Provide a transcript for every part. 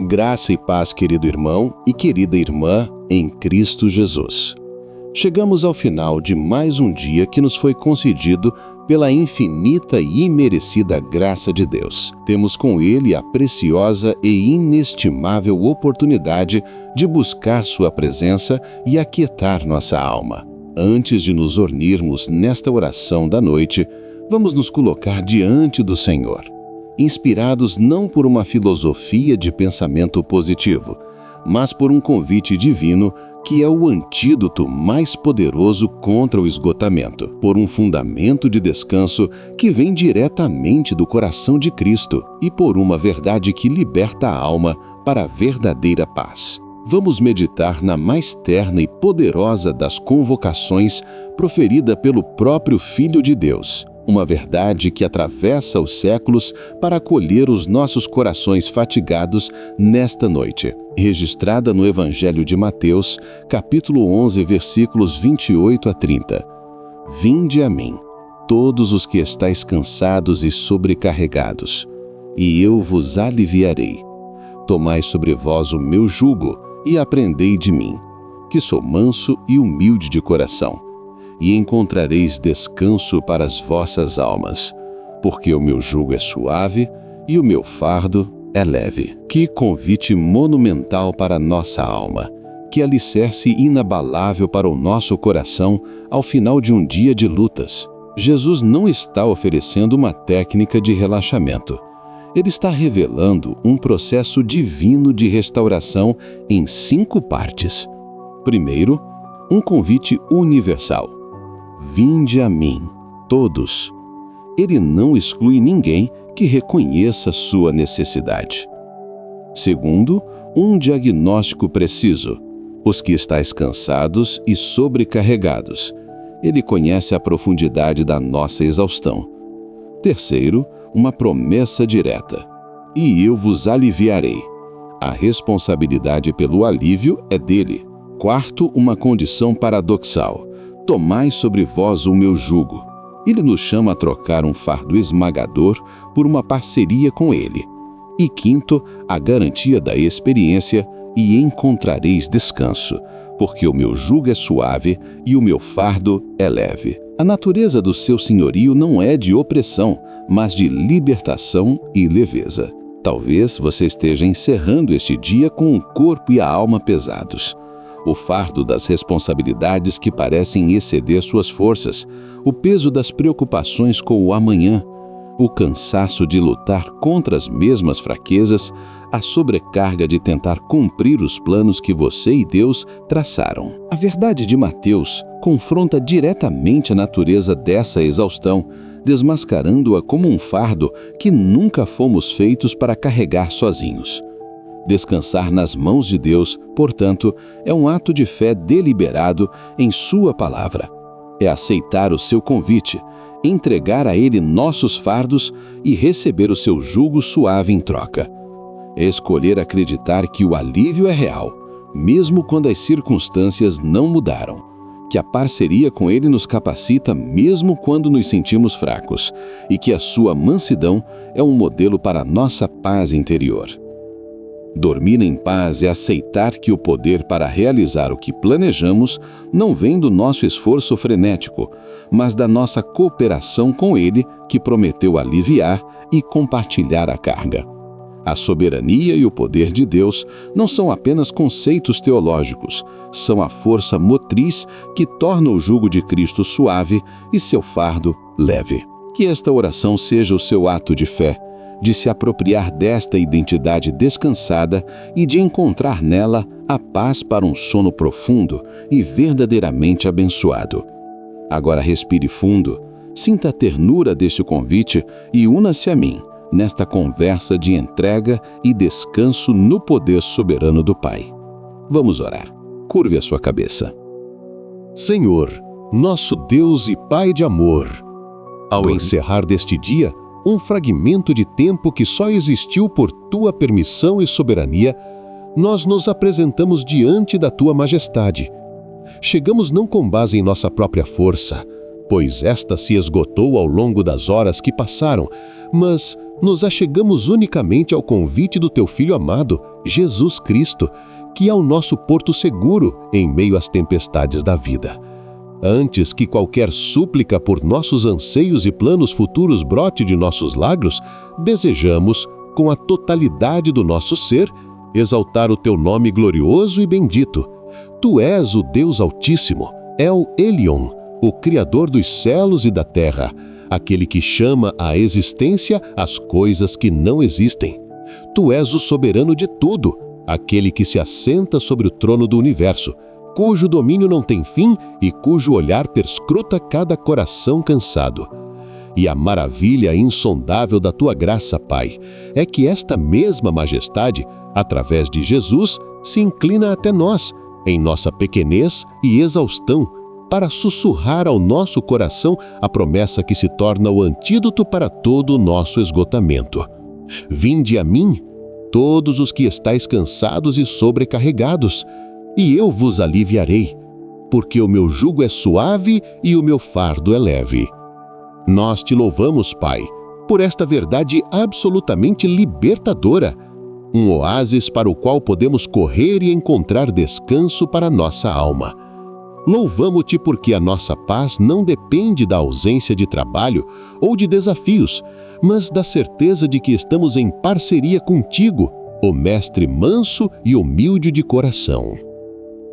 Graça e paz, querido irmão e querida irmã, em Cristo Jesus. Chegamos ao final de mais um dia que nos foi concedido pela infinita e imerecida graça de Deus. Temos com Ele a preciosa e inestimável oportunidade de buscar Sua presença e aquietar nossa alma. Antes de nos unirmos nesta oração da noite, vamos nos colocar diante do Senhor, inspirados não por uma filosofia de pensamento positivo, mas por um convite divino que é o antídoto mais poderoso contra o esgotamento, por um fundamento de descanso que vem diretamente do coração de Cristo e por uma verdade que liberta a alma para a verdadeira paz. Vamos meditar na mais terna e poderosa das convocações proferida pelo próprio Filho de Deus, uma verdade que atravessa os séculos para acolher os nossos corações fatigados nesta noite, registrada no Evangelho de Mateus, capítulo 11, versículos 28 a 30. Vinde a mim, todos os que estáis cansados e sobrecarregados, e eu vos aliviarei. Tomai sobre vós o meu jugo e aprendei de mim, que sou manso e humilde de coração, e encontrareis descanso para as vossas almas, porque o meu jugo é suave e o meu fardo é leve. Que convite monumental para a nossa alma, que alicerce inabalável para o nosso coração ao final de um dia de lutas. Jesus não está oferecendo uma técnica de relaxamento. Ele está revelando um processo divino de restauração em 5 partes. Primeiro, um convite universal. Vinde a mim, todos. Ele não exclui ninguém que reconheça sua necessidade. Segundo, um diagnóstico preciso. Os que estáis cansados e sobrecarregados. Ele conhece a profundidade da nossa exaustão. Terceiro, uma promessa direta. E eu vos aliviarei. A responsabilidade pelo alívio é dele. Quarto, uma condição paradoxal. Tomai sobre vós o meu jugo. Ele nos chama a trocar um fardo esmagador por uma parceria com ele. E quinto, a garantia da experiência, e encontrareis descanso, porque o meu jugo é suave e o meu fardo é leve. A natureza do seu senhorio não é de opressão, mas de libertação e leveza. Talvez você esteja encerrando este dia com o corpo e a alma pesados. O fardo das responsabilidades que parecem exceder suas forças, o peso das preocupações com o amanhã, o cansaço de lutar contra as mesmas fraquezas, a sobrecarga de tentar cumprir os planos que você e Deus traçaram. A verdade de Mateus confronta diretamente a natureza dessa exaustão, desmascarando-a como um fardo que nunca fomos feitos para carregar sozinhos. Descansar nas mãos de Deus, portanto, é um ato de fé deliberado em Sua palavra. É aceitar o seu convite, entregar a Ele nossos fardos e receber o seu jugo suave em troca. É escolher acreditar que o alívio é real, mesmo quando as circunstâncias não mudaram, que a parceria com Ele nos capacita mesmo quando nos sentimos fracos e que a sua mansidão é um modelo para a nossa paz interior. Dormir em paz é aceitar que o poder para realizar o que planejamos não vem do nosso esforço frenético, mas da nossa cooperação com Ele, que prometeu aliviar e compartilhar a carga. A soberania e o poder de Deus não são apenas conceitos teológicos, são a força motriz que torna o jugo de Cristo suave e seu fardo leve. Que esta oração seja o seu ato de fé, de se apropriar desta identidade descansada e de encontrar nela a paz para um sono profundo e verdadeiramente abençoado. Agora respire fundo, sinta a ternura deste convite e una-se a mim nesta conversa de entrega e descanso no poder soberano do Pai. Vamos orar. Curve a sua cabeça. Senhor, nosso Deus e Pai de amor, ao encerrar deste dia, um fragmento de tempo que só existiu por Tua permissão e soberania, nós nos apresentamos diante da Tua majestade. Chegamos não com base em nossa própria força, pois esta se esgotou ao longo das horas que passaram, mas nos achegamos unicamente ao convite do teu Filho amado, Jesus Cristo, que é o nosso porto seguro em meio às tempestades da vida. Antes que qualquer súplica por nossos anseios e planos futuros brote de nossos lábios, desejamos, com a totalidade do nosso ser, exaltar o teu nome glorioso e bendito. Tu és o Deus Altíssimo, El Elyon, o Criador dos céus e da terra, aquele que chama à existência as coisas que não existem. Tu és o soberano de tudo, aquele que se assenta sobre o trono do universo, cujo domínio não tem fim e cujo olhar perscruta cada coração cansado. E a maravilha insondável da tua graça, Pai, é que esta mesma majestade, através de Jesus, se inclina até nós, em nossa pequenez e exaustão, para sussurrar ao nosso coração a promessa que se torna o antídoto para todo o nosso esgotamento. Vinde a mim, todos os que estáis cansados e sobrecarregados, e eu vos aliviarei, porque o meu jugo é suave e o meu fardo é leve. Nós te louvamos, Pai, por esta verdade absolutamente libertadora, um oásis para o qual podemos correr e encontrar descanso para nossa alma. Louvamo-te porque a nossa paz não depende da ausência de trabalho ou de desafios, mas da certeza de que estamos em parceria contigo, o Mestre manso e humilde de coração.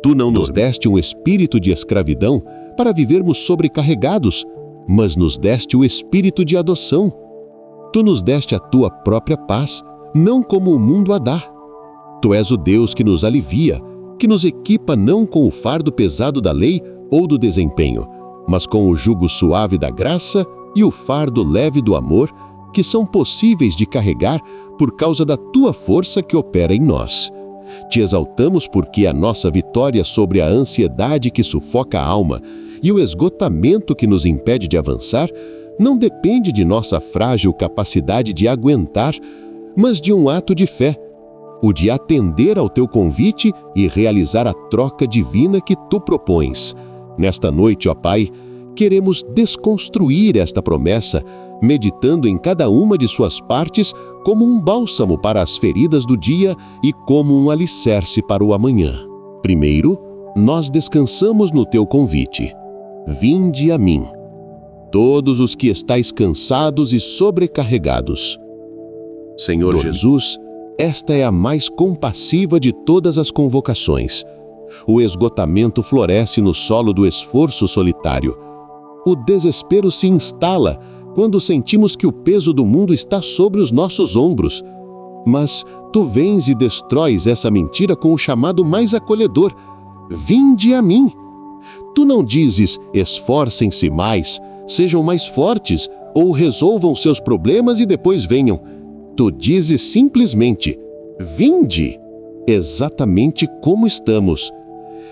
Tu não nos deste um espírito de escravidão para vivermos sobrecarregados, mas nos deste o espírito de adoção. Tu nos deste a tua própria paz, não como o mundo a dá. Tu és o Deus que nos alivia, que nos equipa não com o fardo pesado da lei ou do desempenho, mas com o jugo suave da graça e o fardo leve do amor, que são possíveis de carregar por causa da tua força que opera em nós. Te exaltamos porque a nossa vitória sobre a ansiedade que sufoca a alma e o esgotamento que nos impede de avançar não depende de nossa frágil capacidade de aguentar, mas de um ato de fé, o de atender ao teu convite e realizar a troca divina que tu propões. Nesta noite, ó Pai, queremos desconstruir esta promessa, meditando em cada uma de suas partes como um bálsamo para as feridas do dia e como um alicerce para o amanhã. Primeiro, nós descansamos no teu convite. Vinde a mim, todos os que estáis cansados e sobrecarregados. Senhor Jesus, esta é a mais compassiva de todas as convocações. O esgotamento floresce no solo do esforço solitário. O desespero se instala quando sentimos que o peso do mundo está sobre os nossos ombros. Mas tu vens e destróis essa mentira com o chamado mais acolhedor: vinde a mim. Tu não dizes, esforcem-se mais, sejam mais fortes, ou resolvam seus problemas e depois venham. Tu dizes simplesmente, vinde, exatamente como estamos.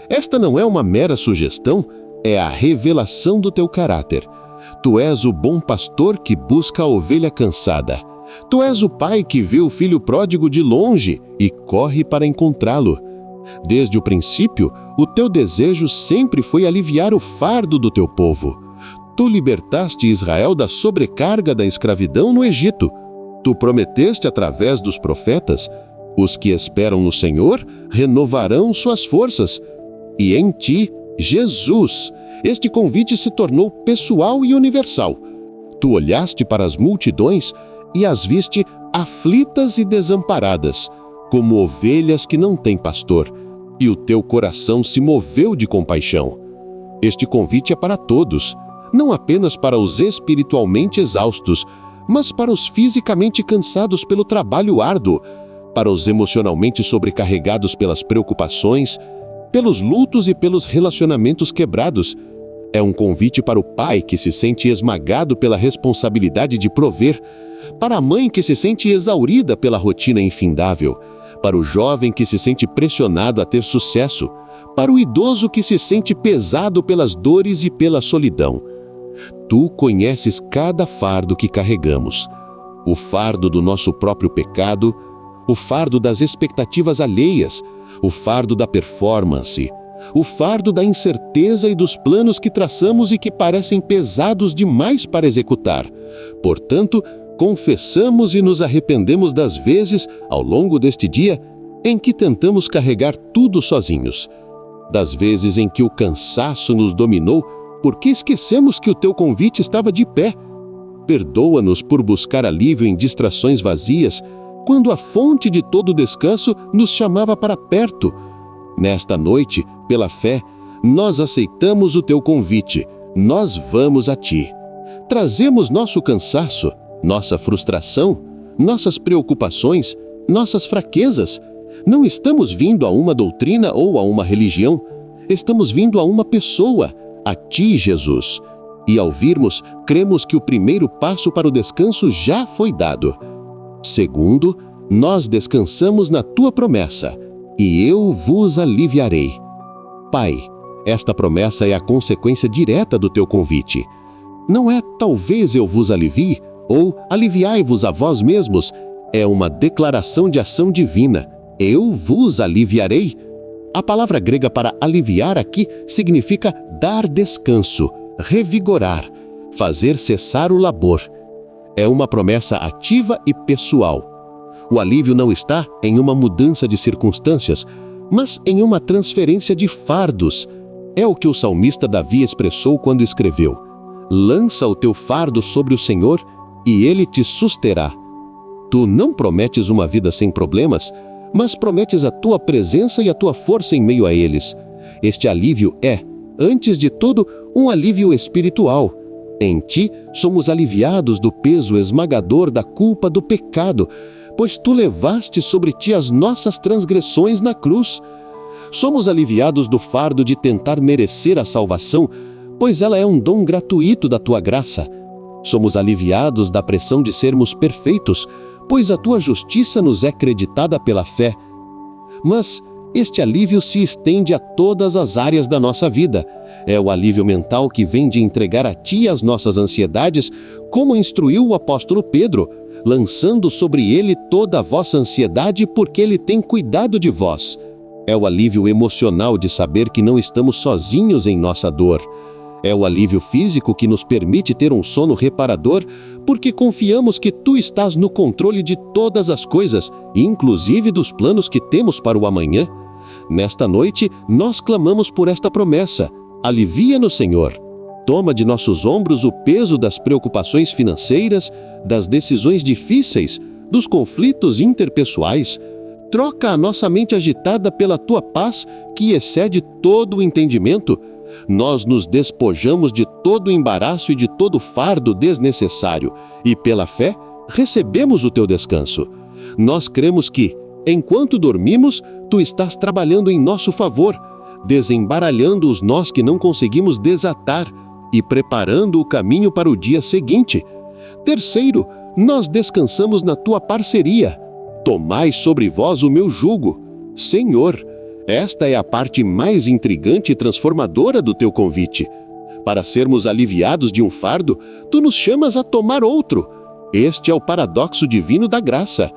Esta não é uma mera sugestão, é a revelação do teu caráter. Tu és o bom pastor que busca a ovelha cansada. Tu és o pai que vê o filho pródigo de longe e corre para encontrá-lo. Desde o princípio, o teu desejo sempre foi aliviar o fardo do teu povo. Tu libertaste Israel da sobrecarga da escravidão no Egito. Tu prometeste através dos profetas: os que esperam no Senhor renovarão suas forças. E em ti, Jesus, este convite se tornou pessoal e universal. Tu olhaste para as multidões e as viste aflitas e desamparadas, como ovelhas que não têm pastor, e o teu coração se moveu de compaixão. Este convite é para todos, não apenas para os espiritualmente exaustos, mas para os fisicamente cansados pelo trabalho árduo, para os emocionalmente sobrecarregados pelas preocupações, pelos lutos e pelos relacionamentos quebrados. É um convite para o pai que se sente esmagado pela responsabilidade de prover, para a mãe que se sente exaurida pela rotina infindável, para o jovem que se sente pressionado a ter sucesso, para o idoso que se sente pesado pelas dores e pela solidão. Tu conheces cada fardo que carregamos, o fardo do nosso próprio pecado, o fardo das expectativas alheias, o fardo da performance, o fardo da incerteza e dos planos que traçamos e que parecem pesados demais para executar. Portanto, confessamos e nos arrependemos das vezes, ao longo deste dia, em que tentamos carregar tudo sozinhos. Das vezes em que o cansaço nos dominou, porque esquecemos que o teu convite estava de pé. Perdoa-nos por buscar alívio em distrações vazias, quando a fonte de todo descanso nos chamava para perto. Nesta noite, pela fé, nós aceitamos o teu convite. Nós vamos a ti. Trazemos nosso cansaço, nossa frustração, nossas preocupações, nossas fraquezas. Não estamos vindo a uma doutrina ou a uma religião. Estamos vindo a uma pessoa, a ti, Jesus. E ao virmos, cremos que o primeiro passo para o descanso já foi dado. Segundo, nós descansamos na tua promessa, e eu vos aliviarei. Pai, esta promessa é a consequência direta do teu convite. Não é talvez eu vos alivie, ou aliviai-vos a vós mesmos. É uma declaração de ação divina. Eu vos aliviarei. A palavra grega para aliviar aqui significa dar descanso, revigorar, fazer cessar o labor. É uma promessa ativa e pessoal. O alívio não está em uma mudança de circunstâncias, mas em uma transferência de fardos. É o que o salmista Davi expressou quando escreveu: lança o teu fardo sobre o Senhor e ele te susterá. Tu não prometes uma vida sem problemas, mas prometes a tua presença e a tua força em meio a eles. Este alívio é, antes de tudo, um alívio espiritual. Em ti somos aliviados do peso esmagador da culpa do pecado, pois tu levaste sobre ti as nossas transgressões na cruz. Somos aliviados do fardo de tentar merecer a salvação, pois ela é um dom gratuito da tua graça. Somos aliviados da pressão de sermos perfeitos, pois a tua justiça nos é creditada pela fé. Mas este alívio se estende a todas as áreas da nossa vida. É o alívio mental que vem de entregar a ti as nossas ansiedades, como instruiu o apóstolo Pedro, lançando sobre ele toda a vossa ansiedade, porque ele tem cuidado de vós. É o alívio emocional de saber que não estamos sozinhos em nossa dor. É o alívio físico que nos permite ter um sono reparador, porque confiamos que tu estás no controle de todas as coisas, inclusive dos planos que temos para o amanhã. Nesta noite, nós clamamos por esta promessa: alivia-nos, Senhor. Toma de nossos ombros o peso das preocupações financeiras, das decisões difíceis, dos conflitos interpessoais. Troca a nossa mente agitada pela tua paz, que excede todo o entendimento. Nós nos despojamos de todo o embaraço e de todo o fardo desnecessário, e pela fé recebemos o teu descanso. Nós cremos que, enquanto dormimos, tu estás trabalhando em nosso favor, desembaralhando os nós que não conseguimos desatar e preparando o caminho para o dia seguinte. Terceiro, nós descansamos na tua parceria. Tomai sobre vós o meu jugo. Senhor, esta é a parte mais intrigante e transformadora do teu convite. Para sermos aliviados de um fardo, tu nos chamas a tomar outro. Este é o paradoxo divino da graça.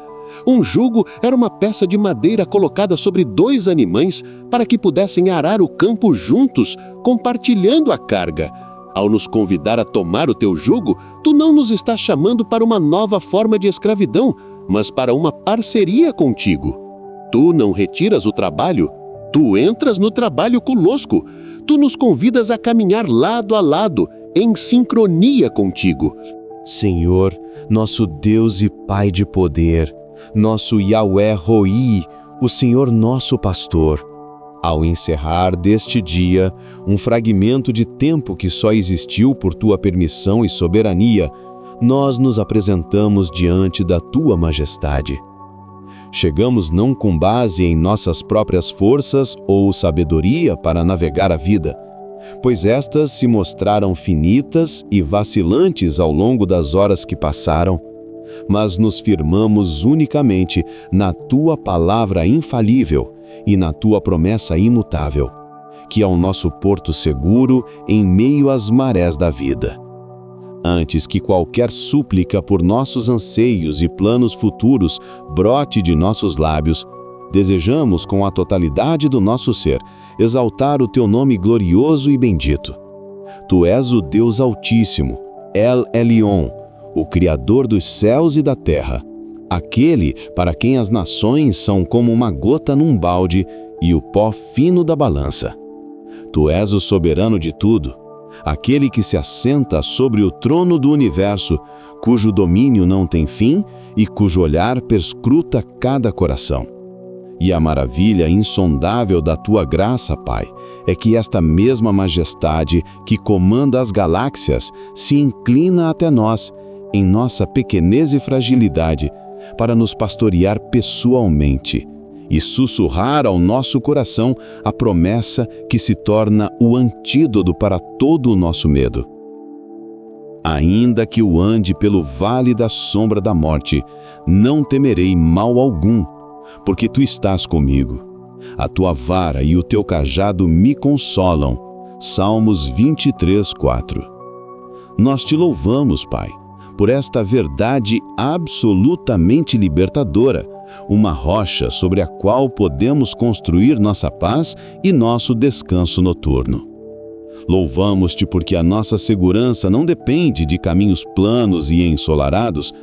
Um jugo era uma peça de madeira colocada sobre dois animais para que pudessem arar o campo juntos, compartilhando a carga. Ao nos convidar a tomar o teu jugo, tu não nos estás chamando para uma nova forma de escravidão, mas para uma parceria contigo. Tu não retiras o trabalho, tu entras no trabalho conosco. Tu nos convidas a caminhar lado a lado, em sincronia contigo. Senhor, nosso Deus e Pai de poder, nosso Yahweh Roi, o Senhor nosso pastor. Ao encerrar deste dia, um fragmento de tempo que só existiu por tua permissão e soberania, nós nos apresentamos diante da tua majestade. Chegamos não com base em nossas próprias forças ou sabedoria para navegar a vida, pois estas se mostraram finitas e vacilantes ao longo das horas que passaram, mas nos firmamos unicamente na tua palavra infalível e na tua promessa imutável, que é o nosso porto seguro em meio às marés da vida. Antes que qualquer súplica por nossos anseios e planos futuros brote de nossos lábios, desejamos, com a totalidade do nosso ser, exaltar o teu nome glorioso e bendito. Tu és o Deus Altíssimo, El Elyon, o Criador dos céus e da terra, aquele para quem as nações são como uma gota num balde e o pó fino da balança. Tu és o soberano de tudo, aquele que se assenta sobre o trono do universo, cujo domínio não tem fim e cujo olhar perscruta cada coração. E a maravilha insondável da tua graça, Pai, é que esta mesma majestade que comanda as galáxias se inclina até nós, em nossa pequenez e fragilidade, para nos pastorear pessoalmente e sussurrar ao nosso coração a promessa que se torna o antídoto para todo o nosso medo. Ainda que eu ande pelo vale da sombra da morte, não temerei mal algum, porque tu estás comigo. A tua vara e o teu cajado me consolam. Salmos 23, 4. Nós te louvamos, Pai, por esta verdade absolutamente libertadora, uma rocha sobre a qual podemos construir nossa paz e nosso descanso noturno. Louvamos-te porque a nossa segurança não depende de caminhos planos e ensolarados,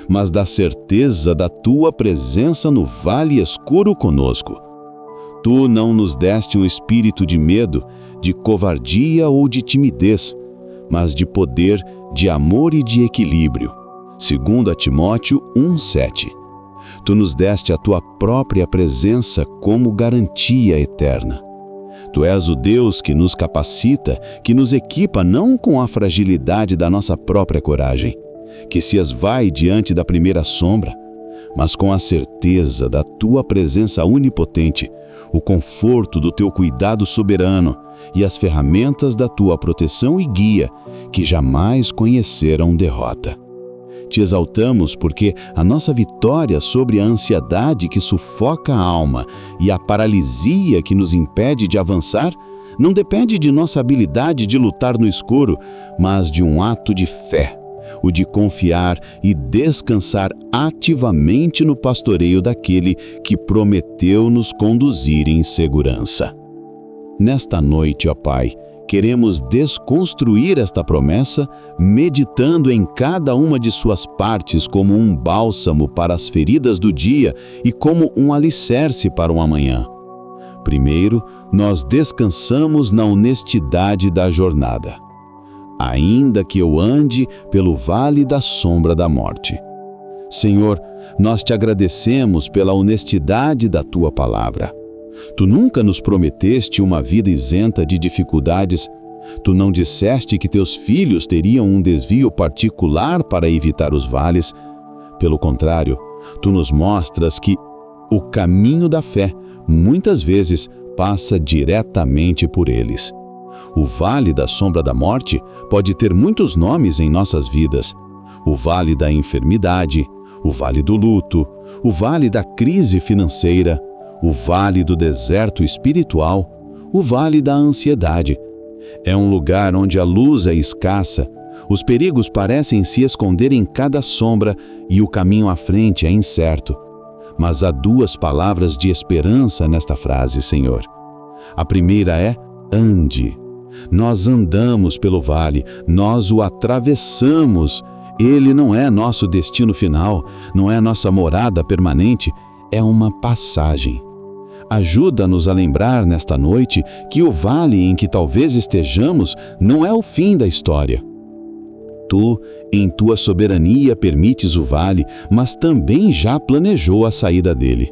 mas da certeza da tua presença no vale escuro conosco. Tu não nos deste um espírito de medo, de covardia ou de timidez, mas de poder, de amor e de equilíbrio. 2 Timóteo 1:7. Tu nos deste a tua própria presença como garantia eterna. Tu és o Deus que nos capacita, que nos equipa não com a fragilidade da nossa própria coragem, que se esvai diante da primeira sombra, mas com a certeza da tua presença onipotente, o conforto do teu cuidado soberano e as ferramentas da tua proteção e guia, que jamais conheceram derrota. Te exaltamos porque a nossa vitória sobre a ansiedade que sufoca a alma e a paralisia que nos impede de avançar não depende de nossa habilidade de lutar no escuro, mas de um ato de fé, o de confiar e descansar ativamente no pastoreio daquele que prometeu nos conduzir em segurança. Nesta noite, ó Pai, queremos desconstruir esta promessa, meditando em cada uma de suas partes como um bálsamo para as feridas do dia e como um alicerce para o amanhã. Primeiro, nós descansamos na honestidade da jornada. Ainda que eu ande pelo vale da sombra da morte. Senhor, nós te agradecemos pela honestidade da tua palavra. Tu nunca nos prometeste uma vida isenta de dificuldades. Tu não disseste que teus filhos teriam um desvio particular para evitar os vales. Pelo contrário, tu nos mostras que o caminho da fé, muitas vezes, passa diretamente por eles. O vale da sombra da morte pode ter muitos nomes em nossas vidas. O vale da enfermidade, o vale do luto, o vale da crise financeira, o vale do deserto espiritual, o vale da ansiedade. É um lugar onde a luz é escassa, os perigos parecem se esconder em cada sombra e o caminho à frente é incerto. Mas há duas palavras de esperança nesta frase, Senhor. A primeira é ande. Nós andamos pelo vale, nós o atravessamos. Ele não é nosso destino final, não é nossa morada permanente, é uma passagem. Ajuda-nos a lembrar nesta noite que o vale em que talvez estejamos não é o fim da história. Tu, em tua soberania, permites o vale, mas também já planejou a saída dele.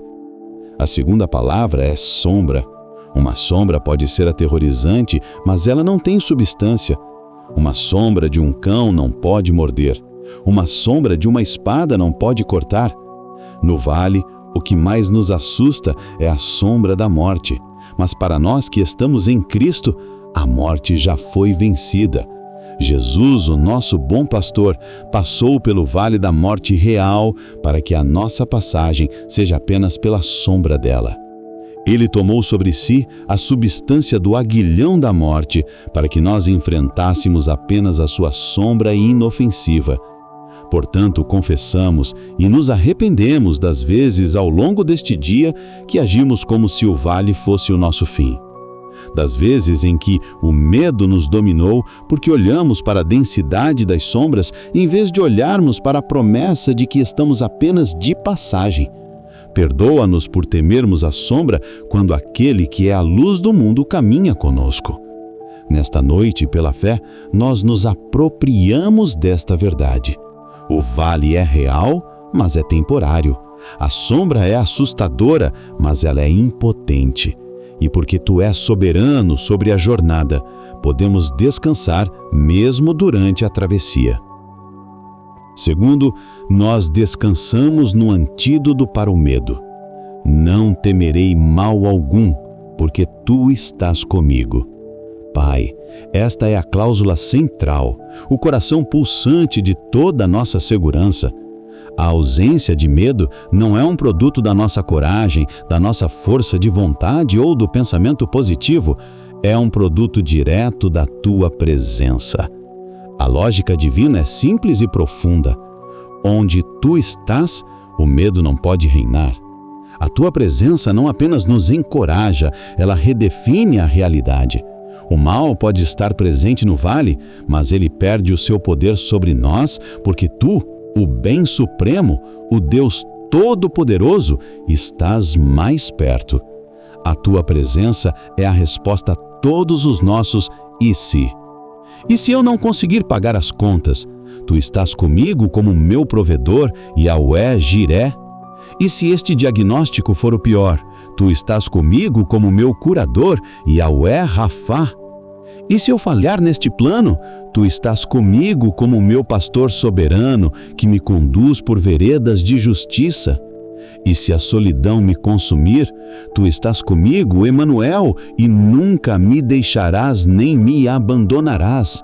A segunda palavra é sombra. Uma sombra pode ser aterrorizante, mas ela não tem substância. Uma sombra de um cão não pode morder. Uma sombra de uma espada não pode cortar. No vale, o que mais nos assusta é a sombra da morte. Mas para nós que estamos em Cristo, a morte já foi vencida. Jesus, o nosso bom pastor, passou pelo vale da morte real para que a nossa passagem seja apenas pela sombra dela. Ele tomou sobre si a substância do aguilhão da morte para que nós enfrentássemos apenas a sua sombra inofensiva. Portanto, confessamos e nos arrependemos das vezes ao longo deste dia que agimos como se o vale fosse o nosso fim. Das vezes em que o medo nos dominou porque olhamos para a densidade das sombras em vez de olharmos para a promessa de que estamos apenas de passagem. Perdoa-nos por temermos a sombra quando aquele que é a luz do mundo caminha conosco. Nesta noite, pela fé, nós nos apropriamos desta verdade. O vale é real, mas é temporário. A sombra é assustadora, mas ela é impotente. E porque Tu és soberano sobre a jornada, podemos descansar mesmo durante a travessia. Segundo, nós descansamos no antídoto para o medo. Não temerei mal algum, porque Tu estás comigo. Pai, esta é a cláusula central, o coração pulsante de toda a nossa segurança. A ausência de medo não é um produto da nossa coragem, da nossa força de vontade ou do pensamento positivo, é um produto direto da Tua presença. A lógica divina é simples e profunda. Onde Tu estás, o medo não pode reinar. A Tua presença não apenas nos encoraja, ela redefine a realidade. O mal pode estar presente no vale, mas ele perde o seu poder sobre nós, porque Tu, o bem supremo, o Deus Todo-Poderoso, estás mais perto. A Tua presença é a resposta a todos os nossos "e se?". E se eu não conseguir pagar as contas? Tu estás comigo como meu provedor, Yahweh Jiré? E se este diagnóstico for o pior? Tu estás comigo como meu curador, Yahweh Rafá? E se eu falhar neste plano? Tu estás comigo como meu pastor soberano, que me conduz por veredas de justiça. E se a solidão me consumir? Tu estás comigo, Emanuel, e nunca me deixarás nem me abandonarás.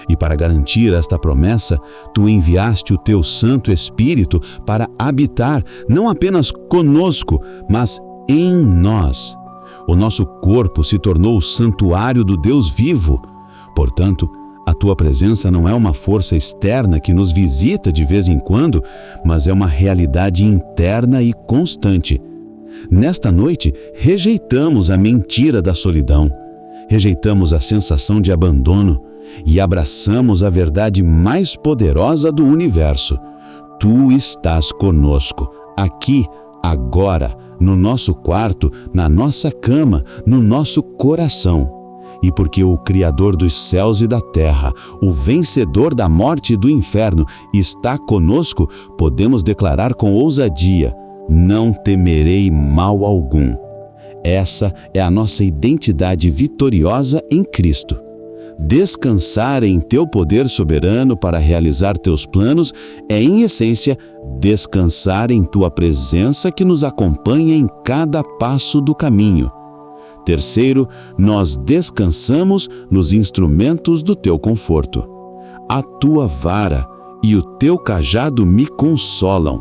E para garantir esta promessa, Tu enviaste o Teu Santo Espírito para habitar não apenas conosco, mas em nós. O nosso corpo se tornou o santuário do Deus vivo. Portanto, a Tua presença não é uma força externa que nos visita de vez em quando, mas é uma realidade interna e constante. Nesta noite, rejeitamos a mentira da solidão, rejeitamos a sensação de abandono e abraçamos a verdade mais poderosa do universo. Tu estás conosco, aqui, agora, no nosso quarto, na nossa cama, no nosso coração. E porque o Criador dos céus e da terra, o vencedor da morte e do inferno, está conosco, podemos declarar com ousadia: não temerei mal algum. Essa é a nossa identidade vitoriosa em Cristo. Descansar em Teu poder soberano para realizar Teus planos é, em essência, descansar em Tua presença que nos acompanha em cada passo do caminho. Terceiro, nós descansamos nos instrumentos do Teu conforto. A Tua vara e o Teu cajado me consolam.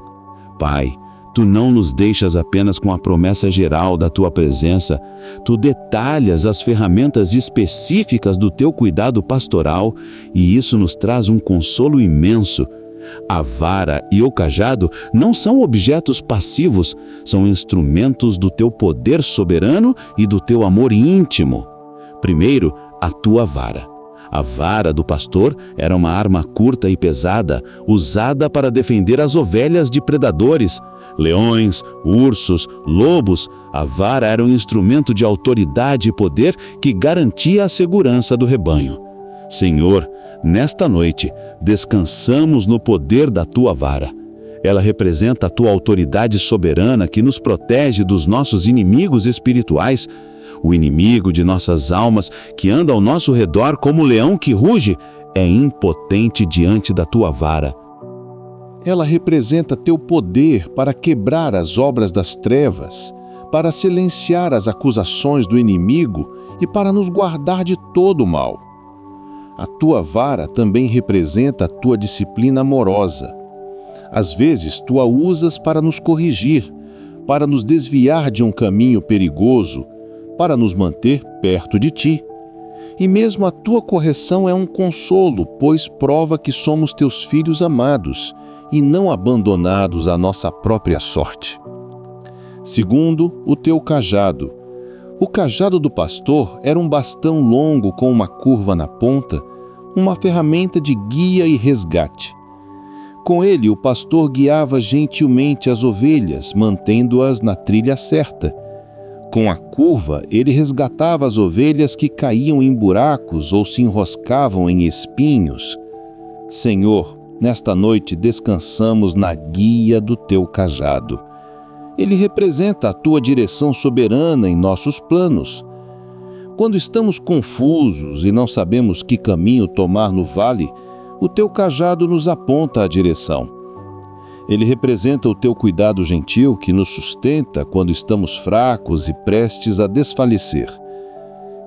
Pai, Tu não nos deixas apenas com a promessa geral da Tua presença. Tu detalhas as ferramentas específicas do Teu cuidado pastoral e isso nos traz um consolo imenso. A vara e o cajado não são objetos passivos, são instrumentos do Teu poder soberano e do Teu amor íntimo. Primeiro, a Tua vara. A vara do pastor era uma arma curta e pesada, usada para defender as ovelhas de predadores. Leões, ursos, lobos, a vara era um instrumento de autoridade e poder que garantia a segurança do rebanho. Senhor, nesta noite, descansamos no poder da Tua vara. Ela representa a Tua autoridade soberana que nos protege dos nossos inimigos espirituais. O inimigo de nossas almas, que anda ao nosso redor como um leão que ruge, é impotente diante da Tua vara. Ela representa Teu poder para quebrar as obras das trevas, para silenciar as acusações do inimigo e para nos guardar de todo o mal. A Tua vara também representa a Tua disciplina amorosa. Às vezes, Tu a usas para nos corrigir, para nos desviar de um caminho perigoso, para nos manter perto de Ti. E mesmo a tua correção é um consolo, pois prova que somos teus filhos amados e não abandonados à nossa própria sorte. Segundo, o teu cajado. O cajado do pastor era um bastão longo com uma curva na ponta, uma ferramenta de guia e resgate. Com ele, o pastor guiava gentilmente as ovelhas, mantendo-as na trilha certa. Com a curva, ele resgatava as ovelhas que caíam em buracos ou se enroscavam em espinhos. Senhor, nesta noite descansamos na guia do teu cajado. Ele representa a tua direção soberana em nossos planos. Quando estamos confusos e não sabemos que caminho tomar no vale, o teu cajado nos aponta a direção. Ele representa o teu cuidado gentil que nos sustenta quando estamos fracos e prestes a desfalecer.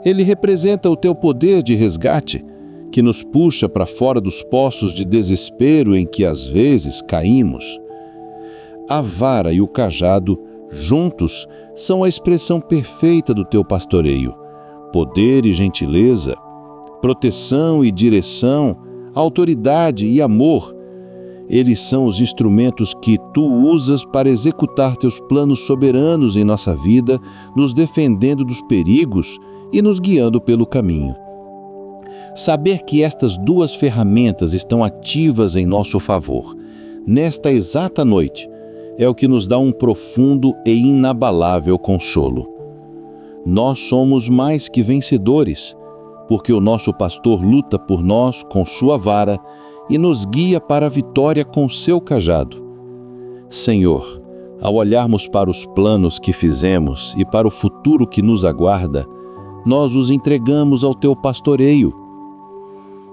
Ele representa o teu poder de resgate, que nos puxa para fora dos poços de desespero em que às vezes caímos. A vara e o cajado, juntos, são a expressão perfeita do teu pastoreio. Poder e gentileza, proteção e direção, autoridade e amor. Eles são os instrumentos que tu usas para executar teus planos soberanos em nossa vida, nos defendendo dos perigos e nos guiando pelo caminho. Saber que estas duas ferramentas estão ativas em nosso favor, nesta exata noite, é o que nos dá um profundo e inabalável consolo. Nós somos mais que vencedores, porque o nosso pastor luta por nós com sua vara e nos guia para a vitória com seu cajado. Senhor, ao olharmos para os planos que fizemos e para o futuro que nos aguarda, nós os entregamos ao teu pastoreio.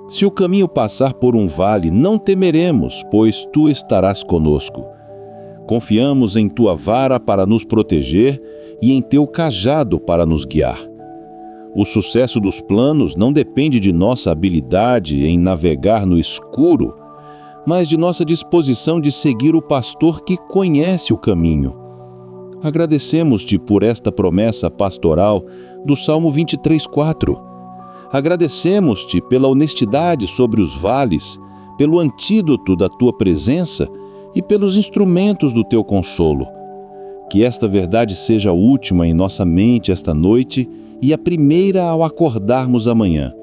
Se o caminho passar por um vale, não temeremos, pois tu estarás conosco. Confiamos em tua vara para nos proteger e em teu cajado para nos guiar. O sucesso dos planos não depende de nossa habilidade em navegar no escuro, mas de nossa disposição de seguir o pastor que conhece o caminho. Agradecemos-te por esta promessa pastoral do Salmo 23:4. Agradecemos-te pela honestidade sobre os vales, pelo antídoto da tua presença e pelos instrumentos do teu consolo. Que esta verdade seja a última em nossa mente esta noite e a primeira ao acordarmos amanhã.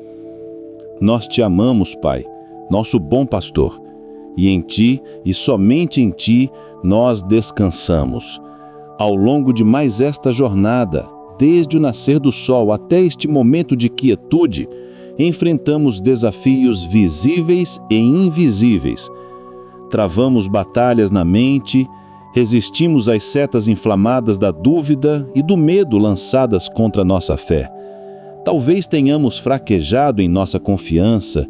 Nós te amamos, Pai, nosso bom pastor, e em Ti, e somente em Ti, nós descansamos. Ao longo de mais esta jornada, desde o nascer do sol até este momento de quietude, enfrentamos desafios visíveis e invisíveis. Travamos batalhas na mente, resistimos às setas inflamadas da dúvida e do medo lançadas contra nossa fé. Talvez tenhamos fraquejado em nossa confiança,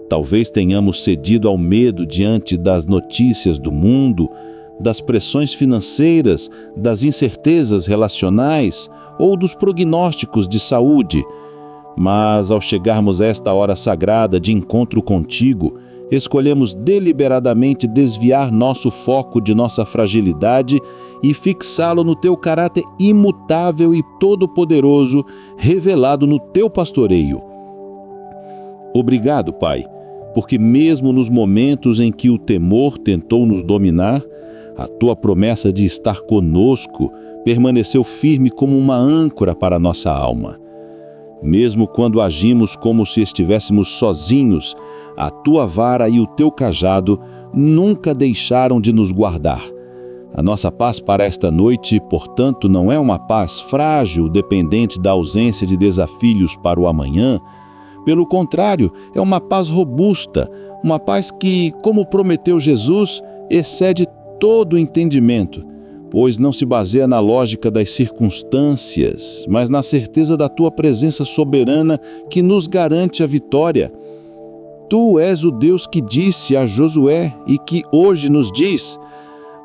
talvez tenhamos cedido ao medo diante das notícias do mundo, das pressões financeiras, das incertezas relacionais ou dos prognósticos de saúde. Mas ao chegarmos a esta hora sagrada de encontro contigo, escolhemos deliberadamente desviar nosso foco de nossa fragilidade e fixá-lo no teu caráter imutável e todo-poderoso, revelado no teu pastoreio. Obrigado, Pai, porque mesmo nos momentos em que o temor tentou nos dominar, a tua promessa de estar conosco permaneceu firme como uma âncora para nossa alma. Mesmo quando agimos como se estivéssemos sozinhos, a tua vara e o teu cajado nunca deixaram de nos guardar. A nossa paz para esta noite, portanto, não é uma paz frágil, dependente da ausência de desafios para o amanhã. Pelo contrário, é uma paz robusta, uma paz que, como prometeu Jesus, excede todo o entendimento, pois não se baseia na lógica das circunstâncias, mas na certeza da tua presença soberana que nos garante a vitória. Tu és o Deus que disse a Josué e que hoje nos diz: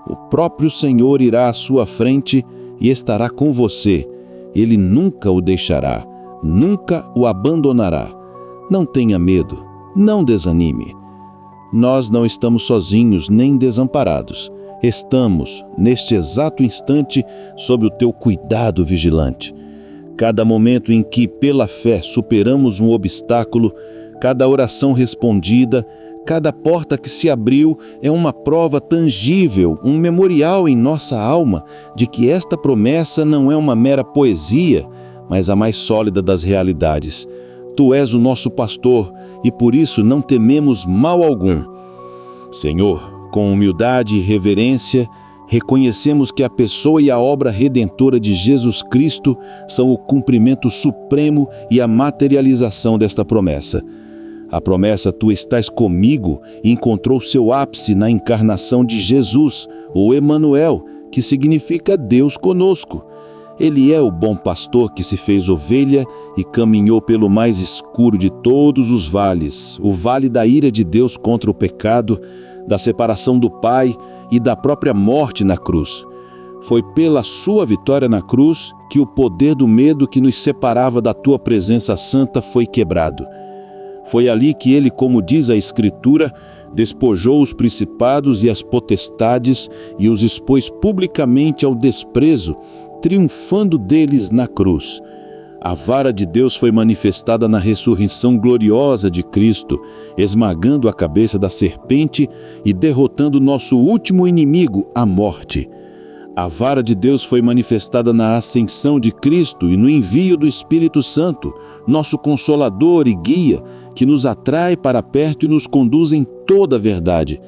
o próprio Senhor irá à sua frente e estará com você. Ele nunca o deixará, nunca o abandonará. Não tenha medo, não desanime. Nós não estamos sozinhos nem desamparados. Estamos, neste exato instante, sob o teu cuidado vigilante. Cada momento em que, pela fé, superamos um obstáculo, cada oração respondida, cada porta que se abriu é uma prova tangível, um memorial em nossa alma de que esta promessa não é uma mera poesia, mas a mais sólida das realidades. Tu és o nosso pastor e por isso não tememos mal algum. Senhor, com humildade e reverência, reconhecemos que a pessoa e a obra redentora de Jesus Cristo são o cumprimento supremo e a materialização desta promessa. A promessa "Tu estás comigo" encontrou seu ápice na encarnação de Jesus, o Emanuel, que significa Deus conosco. Ele é o bom pastor que se fez ovelha e caminhou pelo mais escuro de todos os vales, o vale da ira de Deus contra o pecado, da separação do Pai e da própria morte na cruz. Foi pela sua vitória na cruz que o poder do medo que nos separava da tua presença santa foi quebrado. Foi ali que ele, como diz a Escritura, despojou os principados e as potestades e os expôs publicamente ao desprezo, triunfando deles na cruz. A vara de Deus foi manifestada na ressurreição gloriosa de Cristo, esmagando a cabeça da serpente e derrotando nosso último inimigo, a morte. A vara de Deus foi manifestada na ascensão de Cristo e no envio do Espírito Santo, nosso Consolador e Guia, que nos atrai para perto e nos conduz em toda a verdade.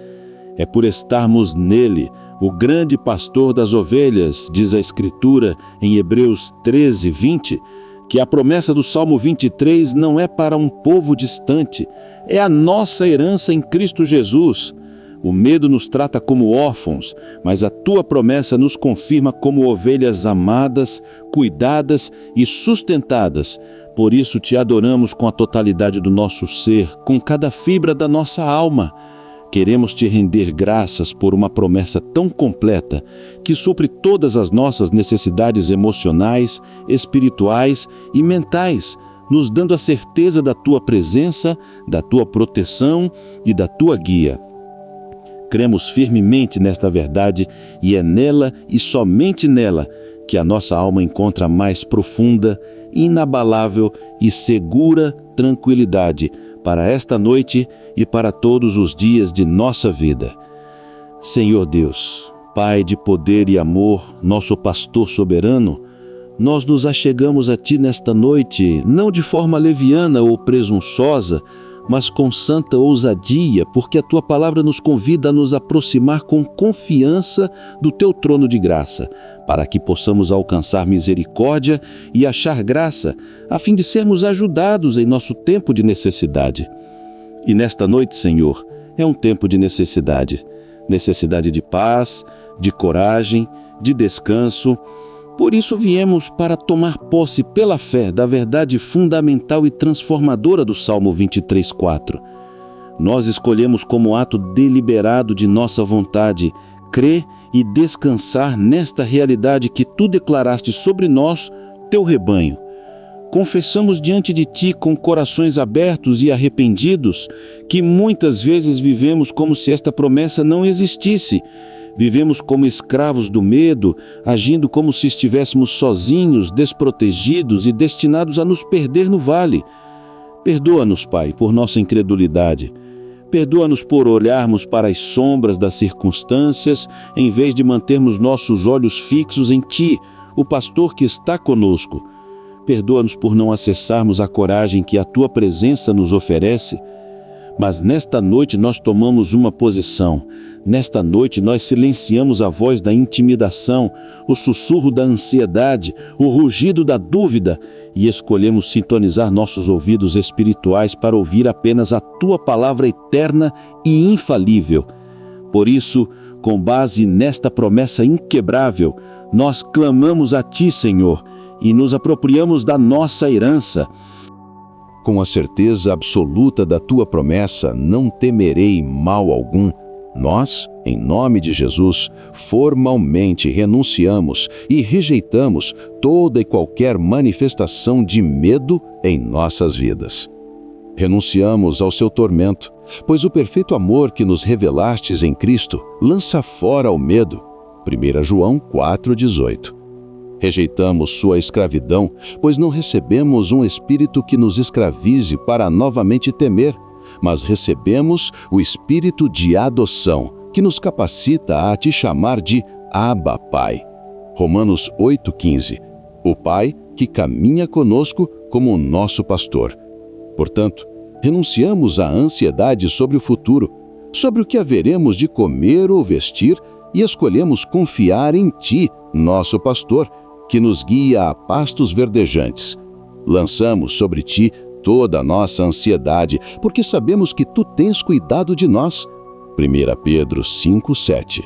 É por estarmos nele, o grande pastor das ovelhas, diz a Escritura em Hebreus 13, 20, que a promessa do Salmo 23 não é para um povo distante, é a nossa herança em Cristo Jesus. O medo nos trata como órfãos, mas a tua promessa nos confirma como ovelhas amadas, cuidadas e sustentadas. Por isso te adoramos com a totalidade do nosso ser, com cada fibra da nossa alma. Queremos te render graças por uma promessa tão completa que supre todas as nossas necessidades emocionais, espirituais e mentais, nos dando a certeza da tua presença, da tua proteção e da tua guia. Cremos firmemente nesta verdade e é nela e somente nela que a nossa alma encontra a mais profunda, inabalável e segura tranquilidade para esta noite e para todos os dias de nossa vida. Senhor Deus, Pai de poder e amor, nosso pastor soberano, nós nos achegamos a Ti nesta noite, não de forma leviana ou presunçosa, mas com santa ousadia, porque a Tua palavra nos convida a nos aproximar com confiança do Teu trono de graça, para que possamos alcançar misericórdia e achar graça, a fim de sermos ajudados em nosso tempo de necessidade. E nesta noite, Senhor, é um tempo de necessidade de paz, de coragem, de descanso. Por isso viemos para tomar posse pela fé da verdade fundamental e transformadora do Salmo 23:4. Nós escolhemos como ato deliberado de nossa vontade crer e descansar nesta realidade que Tu declaraste sobre nós, Teu rebanho. Confessamos diante de Ti com corações abertos e arrependidos que muitas vezes vivemos como se esta promessa não existisse. Vivemos como escravos do medo, agindo como se estivéssemos sozinhos, desprotegidos e destinados a nos perder no vale. Perdoa-nos, Pai, por nossa incredulidade. Perdoa-nos por olharmos para as sombras das circunstâncias, em vez de mantermos nossos olhos fixos em Ti, o pastor que está conosco. Perdoa-nos por não acessarmos a coragem que a Tua presença nos oferece. Mas nesta noite nós tomamos uma posição. Nesta noite nós silenciamos a voz da intimidação, o sussurro da ansiedade, o rugido da dúvida e escolhemos sintonizar nossos ouvidos espirituais para ouvir apenas a Tua palavra eterna e infalível. Por isso, com base nesta promessa inquebrável, nós clamamos a Ti, Senhor, e nos apropriamos da nossa herança. Com a certeza absoluta da Tua promessa, não temerei mal algum. Nós, em nome de Jesus, formalmente renunciamos e rejeitamos toda e qualquer manifestação de medo em nossas vidas. Renunciamos ao seu tormento, pois o perfeito amor que nos revelastes em Cristo lança fora o medo. 1 João 4,18. Rejeitamos sua escravidão, pois não recebemos um espírito que nos escravize para novamente temer, mas recebemos o espírito de adoção, que nos capacita a te chamar de Abba, Pai. Romanos 8,15. O Pai que caminha conosco como nosso pastor. Portanto, renunciamos à ansiedade sobre o futuro, sobre o que haveremos de comer ou vestir, e escolhemos confiar em Ti, nosso pastor, que nos guia a pastos verdejantes. Lançamos sobre Ti toda a nossa ansiedade, porque sabemos que Tu tens cuidado de nós. 1 Pedro 5,7.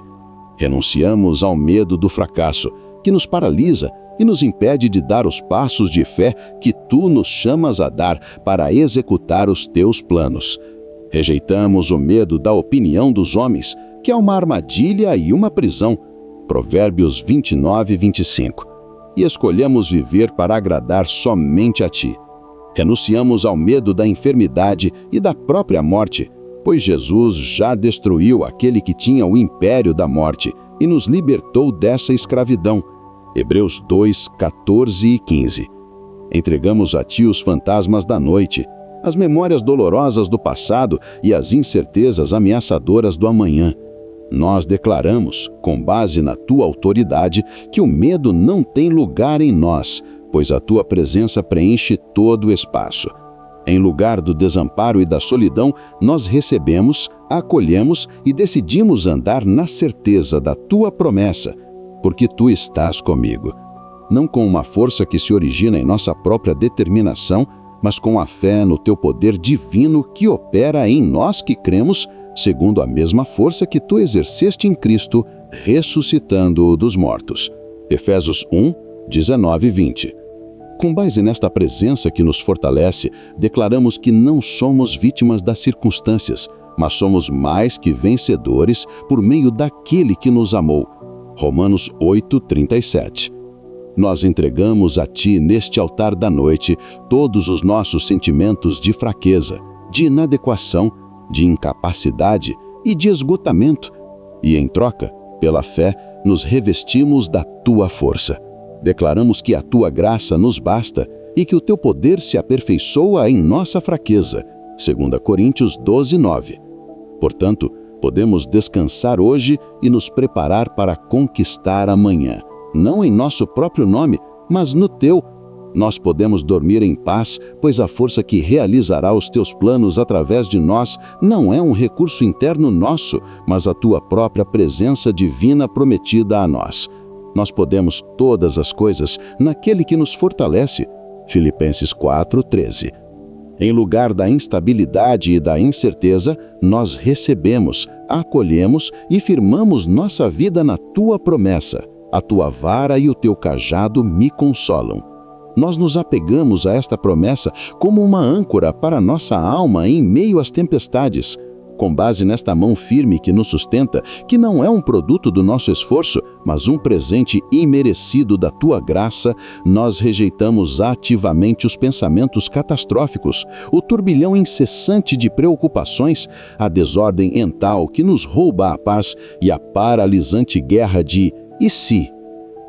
Renunciamos ao medo do fracasso, que nos paralisa e nos impede de dar os passos de fé que Tu nos chamas a dar para executar os Teus planos. Rejeitamos o medo da opinião dos homens, que é uma armadilha e uma prisão. Provérbios 29:25. E escolhemos viver para agradar somente a Ti. Renunciamos ao medo da enfermidade e da própria morte, pois Jesus já destruiu aquele que tinha o império da morte e nos libertou dessa escravidão. Hebreus 2:14 e 15. Entregamos a Ti os fantasmas da noite, as memórias dolorosas do passado e as incertezas ameaçadoras do amanhã. Nós declaramos, com base na Tua autoridade, que o medo não tem lugar em nós, pois a Tua presença preenche todo o espaço. Em lugar do desamparo e da solidão, nós recebemos, acolhemos e decidimos andar na certeza da Tua promessa, porque Tu estás comigo. Não com uma força que se origina em nossa própria determinação, mas com a fé no Teu poder divino que opera em nós que cremos, segundo a mesma força que Tu exerceste em Cristo, ressuscitando-o dos mortos. Efésios 1:19 e 20. Com base nesta presença que nos fortalece, declaramos que não somos vítimas das circunstâncias, mas somos mais que vencedores por meio daquele que nos amou. Romanos 8:37. Nós entregamos a Ti neste altar da noite todos os nossos sentimentos de fraqueza, de inadequação, de incapacidade e de esgotamento, e em troca, pela fé, nos revestimos da Tua força. Declaramos que a Tua graça nos basta e que o Teu poder se aperfeiçoa em nossa fraqueza. 2 Coríntios 12:9. Portanto, podemos descansar hoje e nos preparar para conquistar amanhã, não em nosso próprio nome, mas no Teu. Nós podemos dormir em paz, pois a força que realizará os Teus planos através de nós não é um recurso interno nosso, mas a Tua própria presença divina prometida a nós. Nós podemos todas as coisas naquele que nos fortalece. Filipenses 4:13. Em lugar da instabilidade e da incerteza, nós recebemos, acolhemos e firmamos nossa vida na Tua promessa. A Tua vara e o Teu cajado me consolam. Nós nos apegamos a esta promessa como uma âncora para nossa alma em meio às tempestades. Com base nesta mão firme que nos sustenta, que não é um produto do nosso esforço, mas um presente imerecido da Tua graça, nós rejeitamos ativamente os pensamentos catastróficos, o turbilhão incessante de preocupações, a desordem mental que nos rouba a paz e a paralisante guerra de "e se?".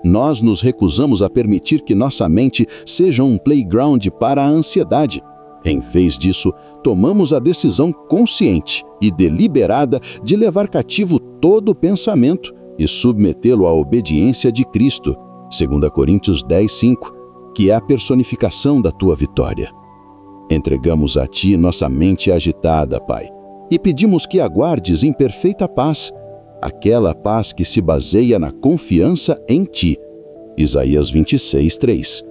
Nós nos recusamos a permitir que nossa mente seja um playground para a ansiedade. Em vez disso, tomamos a decisão consciente e deliberada de levar cativo todo o pensamento e submetê-lo à obediência de Cristo, 2 Coríntios 10:5, que é a personificação da Tua vitória. Entregamos a Ti nossa mente agitada, Pai, e pedimos que aguardes em perfeita paz, aquela paz que se baseia na confiança em Ti. Isaías 26:3.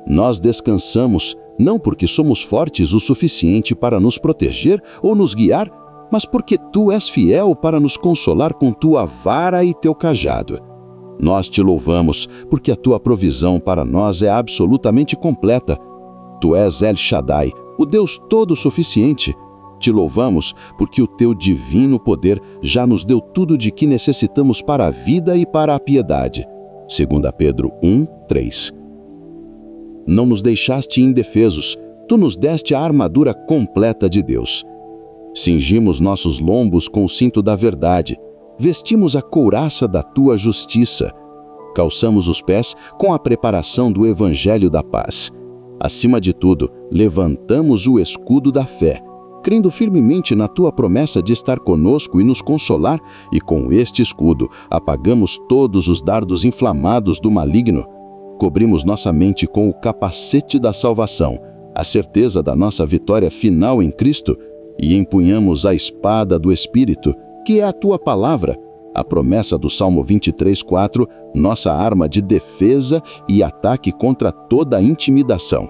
Nós descansamos não porque somos fortes o suficiente para nos proteger ou nos guiar, mas porque Tu és fiel para nos consolar com Tua vara e Teu cajado. Nós Te louvamos porque a Tua provisão para nós é absolutamente completa. Tu és El Shaddai, o Deus todo-suficiente. Te louvamos porque o Teu divino poder já nos deu tudo de que necessitamos para a vida e para a piedade. 2 Pedro 1:3. Não nos deixaste indefesos, Tu nos deste a armadura completa de Deus. Cingimos nossos lombos com o cinto da verdade, vestimos a couraça da Tua justiça, calçamos os pés com a preparação do Evangelho da Paz. Acima de tudo, levantamos o escudo da fé, crendo firmemente na tua promessa de estar conosco e nos consolar, e com este escudo apagamos todos os dardos inflamados do maligno. Cobrimos nossa mente com o capacete da salvação, a certeza da nossa vitória final em Cristo, e empunhamos a espada do Espírito, que é a tua palavra, a promessa do Salmo 23:4, nossa arma de defesa e ataque contra toda intimidação.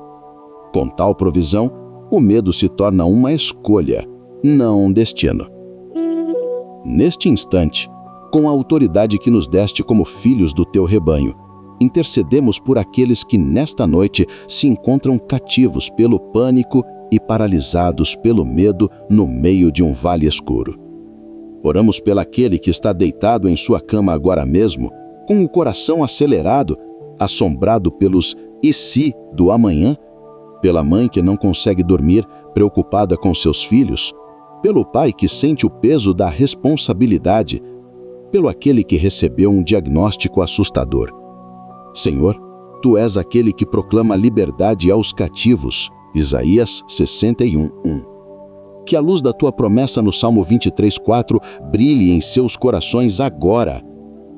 Com tal provisão, o medo se torna uma escolha, não um destino. Neste instante, com a autoridade que nos deste como filhos do teu rebanho, intercedemos por aqueles que nesta noite se encontram cativos pelo pânico e paralisados pelo medo no meio de um vale escuro. Oramos pelaquele que está deitado em sua cama agora mesmo, com o coração acelerado, assombrado pelos "e se" do amanhã, pela mãe que não consegue dormir, preocupada com seus filhos, pelo pai que sente o peso da responsabilidade, pelo aquele que recebeu um diagnóstico assustador. Senhor, tu és aquele que proclama liberdade aos cativos, Isaías 61:1. Que a luz da tua promessa no Salmo 23:4 brilhe em seus corações agora.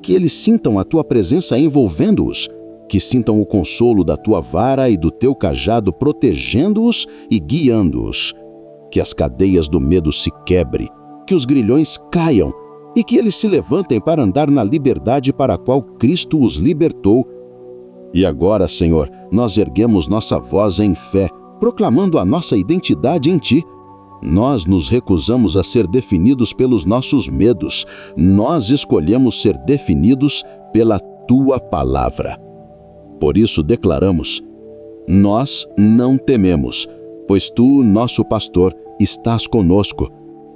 Que eles sintam a tua presença envolvendo-os. Que sintam o consolo da tua vara e do teu cajado protegendo-os e guiando-os. Que as cadeias do medo se quebrem. Que os grilhões caiam. E que eles se levantem para andar na liberdade para a qual Cristo os libertou. E agora, Senhor, nós erguemos nossa voz em fé, proclamando a nossa identidade em Ti. Nós nos recusamos a ser definidos pelos nossos medos. Nós escolhemos ser definidos pela Tua palavra. Por isso declaramos: nós não tememos, pois Tu, nosso pastor, estás conosco.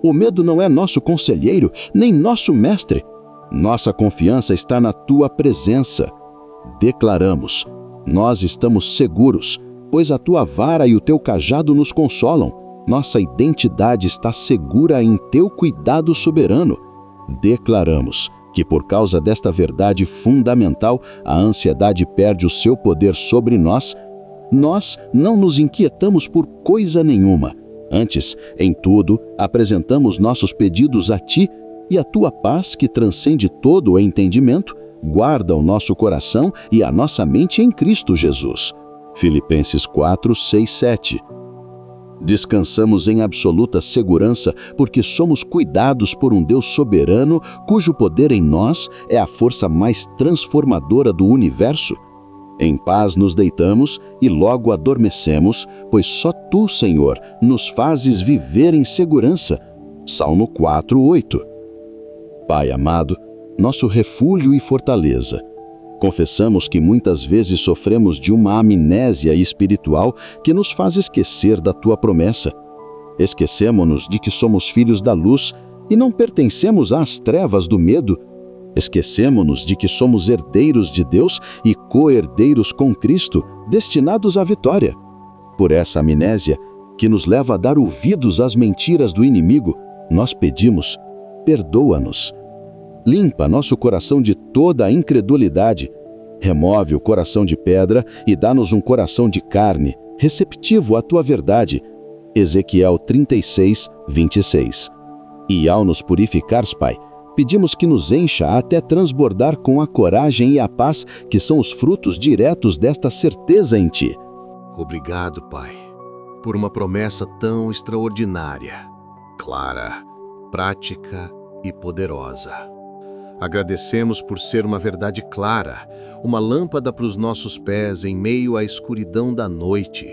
O medo não é nosso conselheiro, nem nosso mestre. Nossa confiança está na Tua presença. Declaramos: nós estamos seguros, pois a Tua vara e o Teu cajado nos consolam. Nossa identidade está segura em Teu cuidado soberano. Declaramos que por causa desta verdade fundamental, a ansiedade perde o seu poder sobre nós. Nós não nos inquietamos por coisa nenhuma. Antes, em tudo, apresentamos nossos pedidos a Ti, e a Tua paz, que transcende todo o entendimento, guarda o nosso coração e a nossa mente em Cristo Jesus. Filipenses 4:6-7. Descansamos em absoluta segurança porque somos cuidados por um Deus soberano, cujo poder em nós é a força mais transformadora do universo. Em paz nos deitamos e logo adormecemos, pois só Tu, Senhor, nos fazes viver em segurança. Salmo 4:8. Pai amado, nosso refúgio e fortaleza, confessamos que muitas vezes sofremos de uma amnésia espiritual que nos faz esquecer da Tua promessa. Esquecemo-nos de que somos filhos da luz e não pertencemos às trevas do medo. Esquecemo-nos de que somos herdeiros de Deus e co-herdeiros com Cristo, destinados à vitória. Por essa amnésia, que nos leva a dar ouvidos às mentiras do inimigo, nós pedimos: perdoa-nos. Limpa nosso coração de toda a incredulidade. Remove o coração de pedra e dá-nos um coração de carne, receptivo à Tua verdade. Ezequiel 36:26. E ao nos purificares, Pai, pedimos que nos encha até transbordar com a coragem e a paz que são os frutos diretos desta certeza em Ti. Obrigado, Pai, por uma promessa tão extraordinária, clara, prática e poderosa. Agradecemos por ser uma verdade clara, uma lâmpada para os nossos pés em meio à escuridão da noite.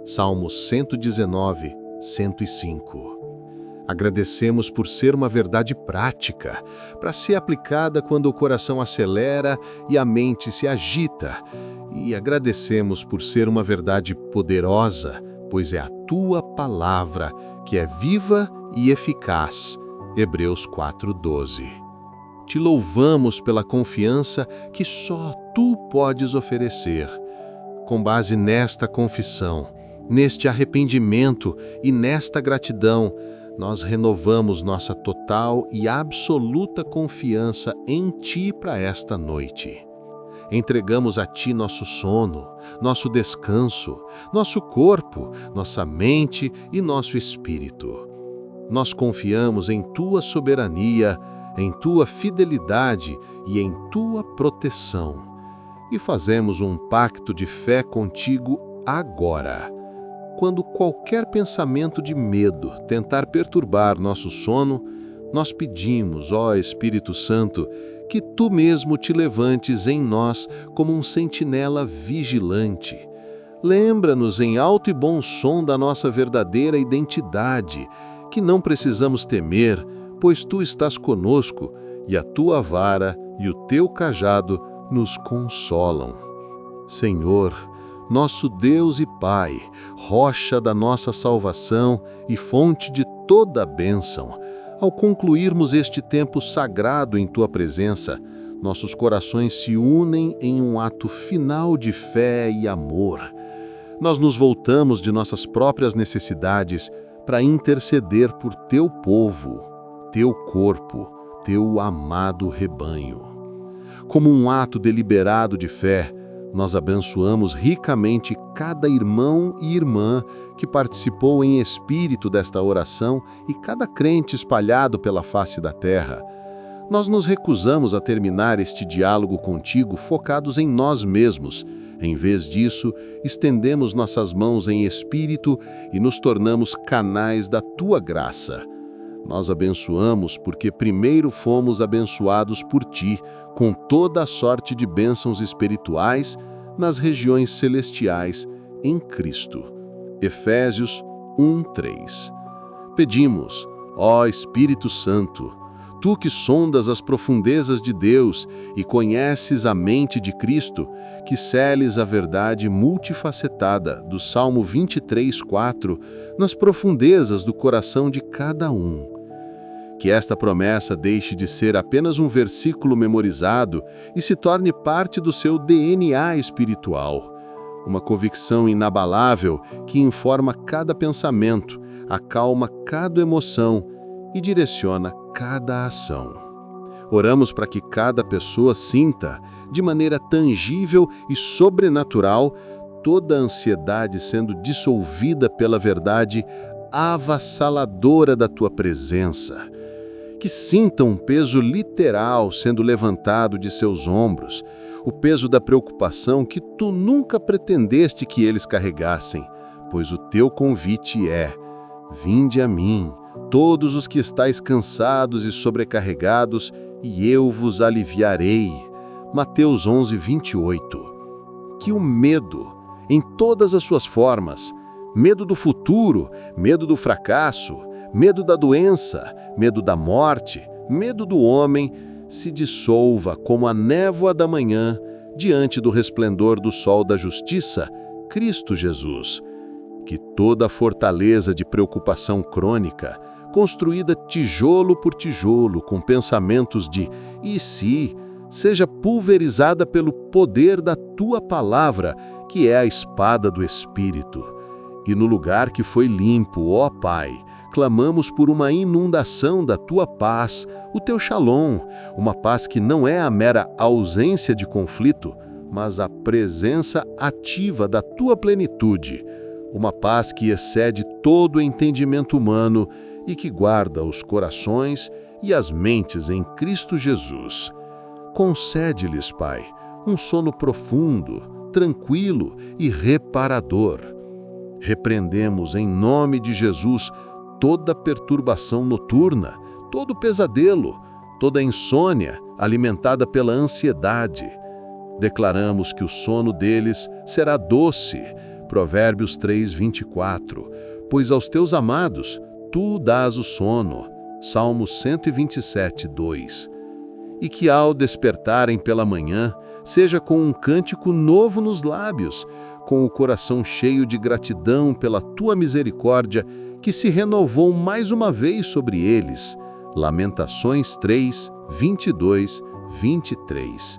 Salmos 119, 105. Agradecemos por ser uma verdade prática, para ser aplicada quando o coração acelera e a mente se agita. E agradecemos por ser uma verdade poderosa, pois é a Tua palavra que é viva e eficaz. Hebreus 4:12. Te louvamos pela confiança que só Tu podes oferecer. Com base nesta confissão, neste arrependimento e nesta gratidão, nós renovamos nossa total e absoluta confiança em Ti para esta noite. entregamos a Ti nosso sono, nosso descanso, nosso corpo, nossa mente e nosso espírito. Nós confiamos em Tua soberania, em Tua fidelidade e em Tua proteção. E fazemos um pacto de fé contigo agora. Quando qualquer pensamento de medo tentar perturbar nosso sono, nós pedimos, ó Espírito Santo, que Tu mesmo te levantes em nós como um sentinela vigilante. Lembra-nos em alto e bom som da nossa verdadeira identidade, que não precisamos temer, pois Tu estás conosco e a Tua vara e o Teu cajado nos consolam. Senhor, nosso Deus e Pai, rocha da nossa salvação e fonte de toda a bênção, ao concluirmos este tempo sagrado em Tua presença, nossos corações se unem em um ato final de fé e amor. Nós nos voltamos de nossas próprias necessidades para interceder por Teu povo, Teu corpo, Teu amado rebanho. Como um ato deliberado de fé, nós abençoamos ricamente cada irmão e irmã que participou em espírito desta oração e cada crente espalhado pela face da terra. Nós nos recusamos a terminar este diálogo contigo focados em nós mesmos. Em vez disso, estendemos nossas mãos em espírito e nos tornamos canais da Tua graça. Nós abençoamos porque primeiro fomos abençoados por Ti, com toda a sorte de bênçãos espirituais nas regiões celestiais, em Cristo. Efésios 1:3. Pedimos, ó Espírito Santo, Tu que sondas as profundezas de Deus e conheces a mente de Cristo, que seles a verdade multifacetada do Salmo 23:4 nas profundezas do coração de cada um. Que esta promessa deixe de ser apenas um versículo memorizado e se torne parte do seu DNA espiritual. Uma convicção inabalável que informa cada pensamento, acalma cada emoção e direciona cada ação. Oramos para que cada pessoa sinta, de maneira tangível e sobrenatural, toda a ansiedade sendo dissolvida pela verdade avassaladora da Tua presença. Que sintam um peso literal sendo levantado de seus ombros, o peso da preocupação que Tu nunca pretendeste que eles carregassem, pois o Teu convite é: vinde a mim, todos os que estáis cansados e sobrecarregados, e eu vos aliviarei. Mateus 11:28. Que o medo, em todas as suas formas, medo do futuro, medo do fracasso, medo da doença, medo da morte, medo do homem, se dissolva como a névoa da manhã diante do resplendor do sol da justiça, Cristo Jesus. Que toda a fortaleza de preocupação crônica, construída tijolo por tijolo, com pensamentos de "e se", seja pulverizada pelo poder da Tua palavra, que é a espada do Espírito. E no lugar que foi limpo, ó Pai, clamamos por uma inundação da Tua paz, o Teu shalom, uma paz que não é a mera ausência de conflito, mas a presença ativa da Tua plenitude, uma paz que excede todo o entendimento humano e que guarda os corações e as mentes em Cristo Jesus. Concede-lhes, Pai, um sono profundo, tranquilo e reparador. Repreendemos em nome de Jesus toda perturbação noturna, todo pesadelo, toda insônia alimentada pela ansiedade. Declaramos que o sono deles será doce, Provérbios 3:24, pois aos Teus amados Tu dás o sono, Salmos 127:2. E que ao despertarem pela manhã, seja com um cântico novo nos lábios, com o coração cheio de gratidão pela Tua misericórdia, que se renovou mais uma vez sobre eles. Lamentações 3:22-23.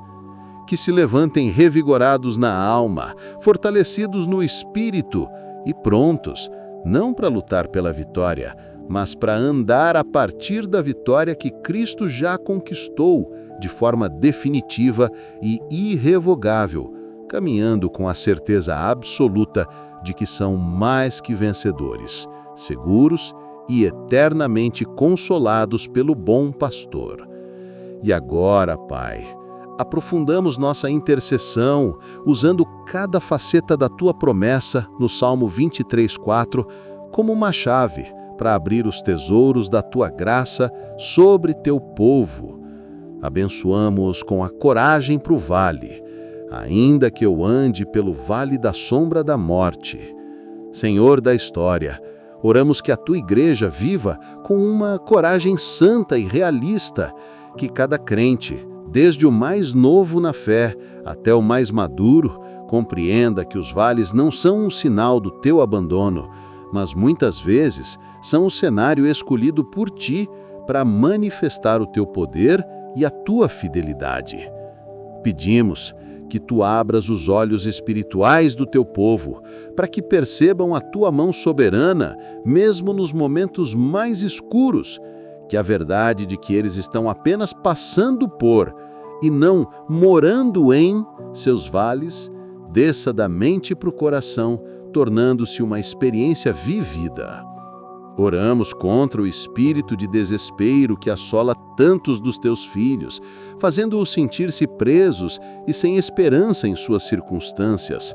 Que se levantem revigorados na alma, fortalecidos no espírito e prontos, não para lutar pela vitória, mas para andar a partir da vitória que Cristo já conquistou de forma definitiva e irrevogável, caminhando com a certeza absoluta de que são mais que vencedores, seguros e eternamente consolados pelo bom pastor. E agora, Pai, aprofundamos nossa intercessão usando cada faceta da Tua promessa no Salmo 23:4 como uma chave para abrir os tesouros da Tua graça sobre Teu povo. Abençoamos com a coragem para o vale, ainda que eu ande pelo vale da sombra da morte. Senhor da história, oramos que a Tua igreja viva com uma coragem santa e realista, que cada crente, desde o mais novo na fé até o mais maduro, compreenda que os vales não são um sinal do Teu abandono, mas muitas vezes são o cenário escolhido por Ti para manifestar o Teu poder e a Tua fidelidade. Pedimos que Tu abras os olhos espirituais do Teu povo, para que percebam a Tua mão soberana, mesmo nos momentos mais escuros, que a verdade de que eles estão apenas passando por, e não morando em, seus vales, desça da mente para o coração, tornando-se uma experiência vivida. Oramos contra o espírito de desespero que assola tantos dos Teus filhos, fazendo-os sentir-se presos e sem esperança em suas circunstâncias.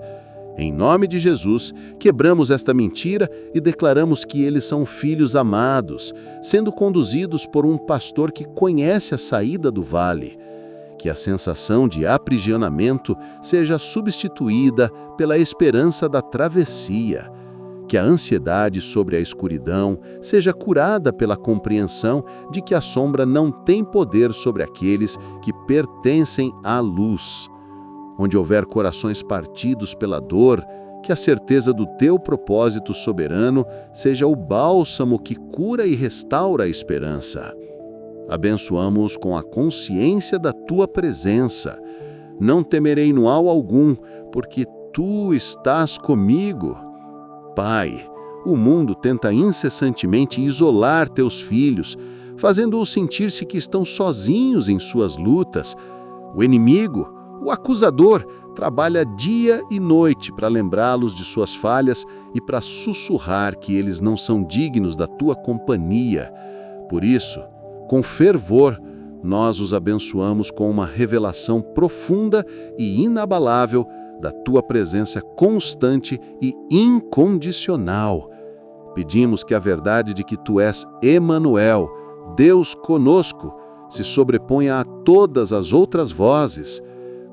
Em nome de Jesus, quebramos esta mentira e declaramos que eles são filhos amados, sendo conduzidos por um pastor que conhece a saída do vale. Que a sensação de aprisionamento seja substituída pela esperança da travessia. Que a ansiedade sobre a escuridão seja curada pela compreensão de que a sombra não tem poder sobre aqueles que pertencem à luz. Onde houver corações partidos pela dor, que a certeza do Teu propósito soberano seja o bálsamo que cura e restaura a esperança. Abençoamos com a consciência da Tua presença. Não temerei no mal algum, porque Tu estás comigo. Pai, o mundo tenta incessantemente isolar Teus filhos, fazendo-os sentir-se que estão sozinhos em suas lutas. O inimigo, o acusador, trabalha dia e noite para lembrá-los de suas falhas e para sussurrar que eles não são dignos da Tua companhia. Por isso, com fervor, nós os abençoamos com uma revelação profunda e inabalável da Tua presença constante e incondicional. Pedimos que a verdade de que Tu és Emanuel, Deus conosco, se sobreponha a todas as outras vozes.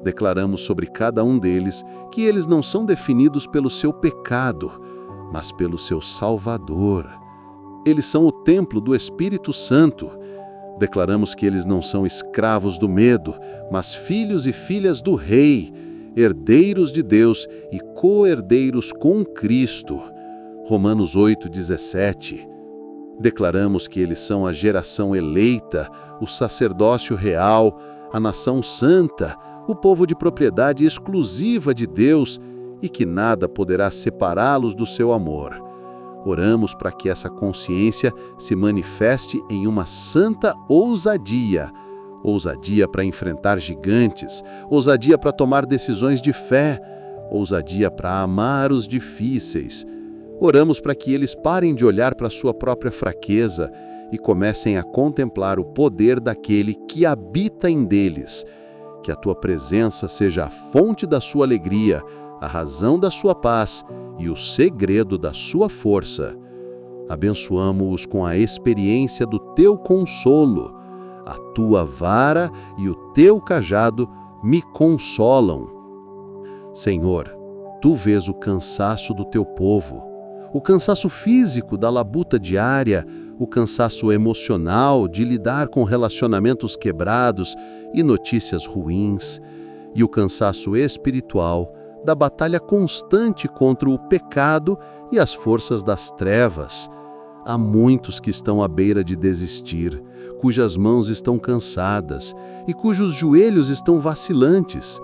Declaramos sobre cada um deles que eles não são definidos pelo seu pecado, mas pelo seu Salvador. Eles são o templo do Espírito Santo. Declaramos que eles não são escravos do medo, mas filhos e filhas do Rei, herdeiros de Deus e co-herdeiros com Cristo. Romanos 8:17. Declaramos que eles são a geração eleita, o sacerdócio real, a nação santa, o povo de propriedade exclusiva de Deus e que nada poderá separá-los do seu amor. Oramos para que essa consciência se manifeste em uma santa ousadia, ousadia para enfrentar gigantes, ousadia para tomar decisões de fé, ousadia para amar os difíceis. Oramos para que eles parem de olhar para a sua própria fraqueza e comecem a contemplar o poder daquele que habita em deles. Que a Tua presença seja a fonte da sua alegria, a razão da sua paz e o segredo da sua força. Abençoamo-os com a experiência do Teu consolo. A Tua vara e o Teu cajado me consolam. Senhor, Tu vês o cansaço do Teu povo, o cansaço físico da labuta diária, o cansaço emocional de lidar com relacionamentos quebrados e notícias ruins, e o cansaço espiritual da batalha constante contra o pecado e as forças das trevas. Há muitos que estão à beira de desistir, cujas mãos estão cansadas e cujos joelhos estão vacilantes.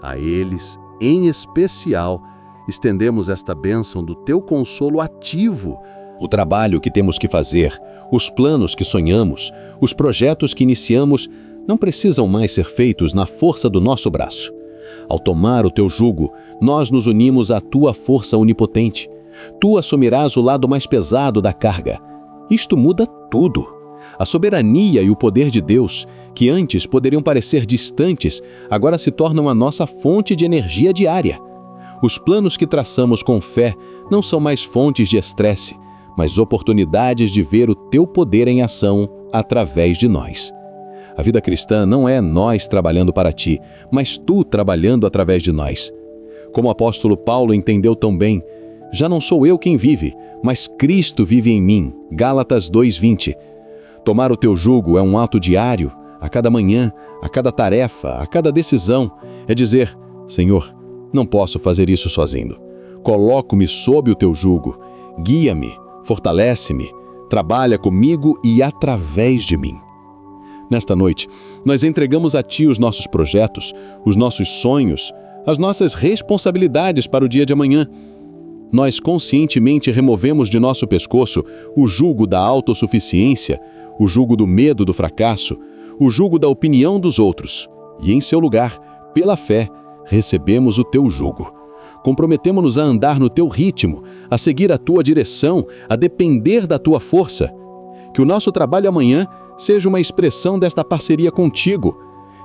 A eles, em especial, estendemos esta bênção do Teu consolo ativo, O trabalho que temos que fazer, os planos que sonhamos, os projetos que iniciamos, não precisam mais ser feitos na força do nosso braço. Ao tomar o teu jugo, nós nos unimos à tua força onipotente. Tu assumirás o lado mais pesado da carga. Isto muda tudo. A soberania e o poder de Deus, que antes poderiam parecer distantes, agora se tornam a nossa fonte de energia diária. Os planos que traçamos com fé não são mais fontes de estresse, mas oportunidades de ver o teu poder em ação através de nós. A vida cristã não é nós trabalhando para ti, mas tu trabalhando através de nós. Como o apóstolo Paulo entendeu tão bem, já não sou eu quem vive, mas Cristo vive em mim. Gálatas 2:20. Tomar o teu jugo é um ato diário, a cada manhã, a cada tarefa, a cada decisão. É dizer, Senhor, não posso fazer isso sozinho. Coloco-me sob o teu jugo. Guia-me, fortalece-me, trabalha comigo e através de mim. Nesta noite, nós entregamos a Ti os nossos projetos, os nossos sonhos, as nossas responsabilidades para o dia de amanhã. Nós conscientemente removemos de nosso pescoço o jugo da autossuficiência, o jugo do medo do fracasso, o jugo da opinião dos outros. E em seu lugar, pela fé, recebemos o Teu jugo. Comprometemo-nos a andar no Teu ritmo, a seguir a Tua direção, a depender da Tua força. Que o nosso trabalho amanhã seja uma expressão desta parceria contigo.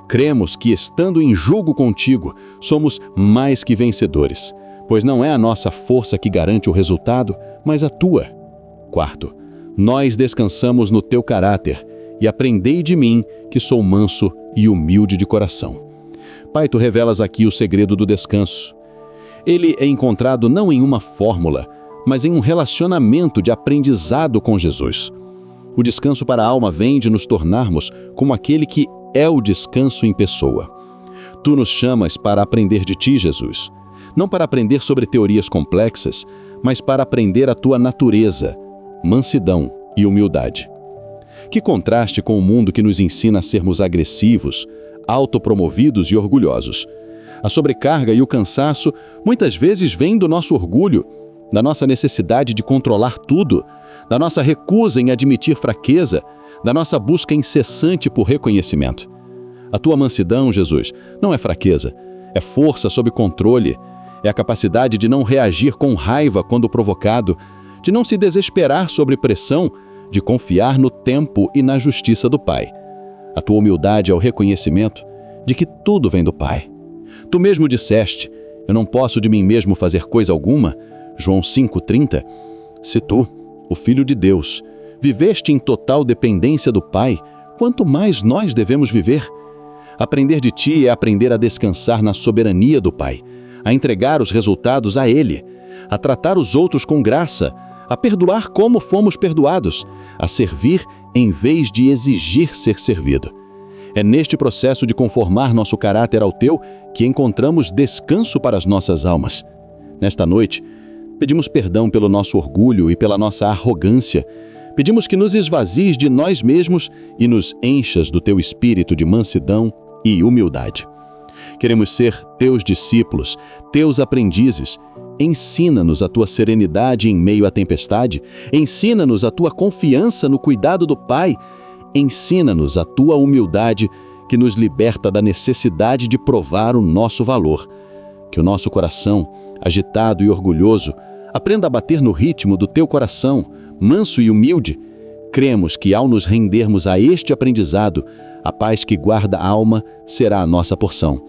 Cremos que, estando em jugo contigo, somos mais que vencedores, pois não é a nossa força que garante o resultado, mas a tua. Quarto, nós descansamos no teu caráter e aprendei de mim, que sou manso e humilde de coração. Pai, tu revelas aqui o segredo do descanso. Ele é encontrado não em uma fórmula, mas em um relacionamento de aprendizado com Jesus. O descanso para a alma vem de nos tornarmos como aquele que é o descanso em pessoa. Tu nos chamas para aprender de ti, Jesus. Não para aprender sobre teorias complexas, mas para aprender a tua natureza, mansidão e humildade. Que contraste com o mundo que nos ensina a sermos agressivos, autopromovidos e orgulhosos. A sobrecarga e o cansaço muitas vezes vêm do nosso orgulho, da nossa necessidade de controlar tudo, da nossa recusa em admitir fraqueza, da nossa busca incessante por reconhecimento. A tua mansidão, Jesus, não é fraqueza, é força sob controle, é a capacidade de não reagir com raiva quando provocado, de não se desesperar sob pressão, de confiar no tempo e na justiça do Pai. A tua humildade é o reconhecimento de que tudo vem do Pai. Tu mesmo disseste, eu não posso de mim mesmo fazer coisa alguma, João 5:30, se tu, o Filho de Deus, viveste em total dependência do Pai, quanto mais nós devemos viver. Aprender de ti é aprender a descansar na soberania do Pai, a entregar os resultados a Ele, a tratar os outros com graça, a perdoar como fomos perdoados, a servir em vez de exigir ser servido. É neste processo de conformar nosso caráter ao Teu que encontramos descanso para as nossas almas. Nesta noite, pedimos perdão pelo nosso orgulho e pela nossa arrogância. Pedimos que nos esvazies de nós mesmos e nos enchas do Teu espírito de mansidão e humildade. Queremos ser Teus discípulos, Teus aprendizes. Ensina-nos a Tua serenidade em meio à tempestade. Ensina-nos a Tua confiança no cuidado do Pai. Ensina-nos a Tua humildade que nos liberta da necessidade de provar o nosso valor. Que o nosso coração, agitado e orgulhoso, aprenda a bater no ritmo do Teu coração, manso e humilde. Cremos que ao nos rendermos a este aprendizado, a paz que guarda a alma será a nossa porção.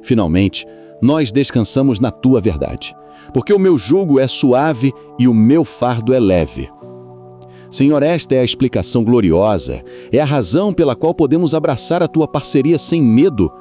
Finalmente, nós descansamos na Tua verdade, porque o meu jugo é suave e o meu fardo é leve. Senhor, esta é a explicação gloriosa, é a razão pela qual podemos abraçar a Tua parceria sem medo.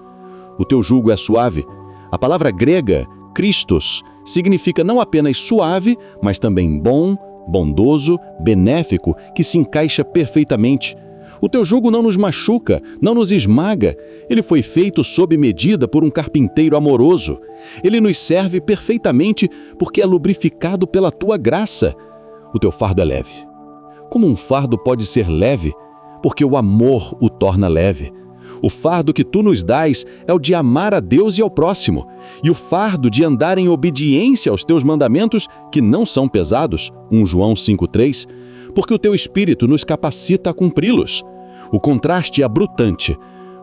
O Teu jugo é suave. A palavra grega, Christos, significa não apenas suave, mas também bom, bondoso, benéfico, que se encaixa perfeitamente. O Teu jugo não nos machuca, não nos esmaga. Ele foi feito sob medida por um carpinteiro amoroso. Ele nos serve perfeitamente porque é lubrificado pela Tua graça. O Teu fardo é leve. Como um fardo pode ser leve? Porque o amor o torna leve. O fardo que tu nos dás é o de amar a Deus e ao próximo, e o fardo de andar em obediência aos teus mandamentos, que não são pesados, 1 João 5,3, porque o teu Espírito nos capacita a cumpri-los. O contraste é abrutante.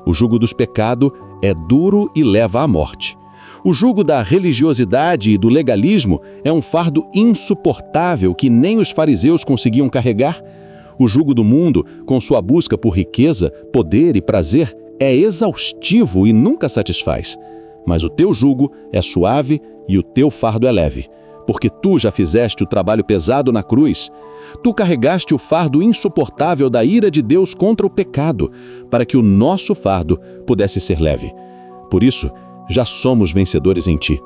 O jugo dos pecados é duro e leva à morte. O jugo da religiosidade e do legalismo é um fardo insuportável que nem os fariseus conseguiam carregar. O jugo do mundo, com sua busca por riqueza, poder e prazer, é exaustivo e nunca satisfaz. Mas o teu jugo é suave e o teu fardo é leve, porque tu já fizeste o trabalho pesado na cruz. Tu carregaste o fardo insuportável da ira de Deus contra o pecado, para que o nosso fardo pudesse ser leve. Por isso, já somos vencedores em ti.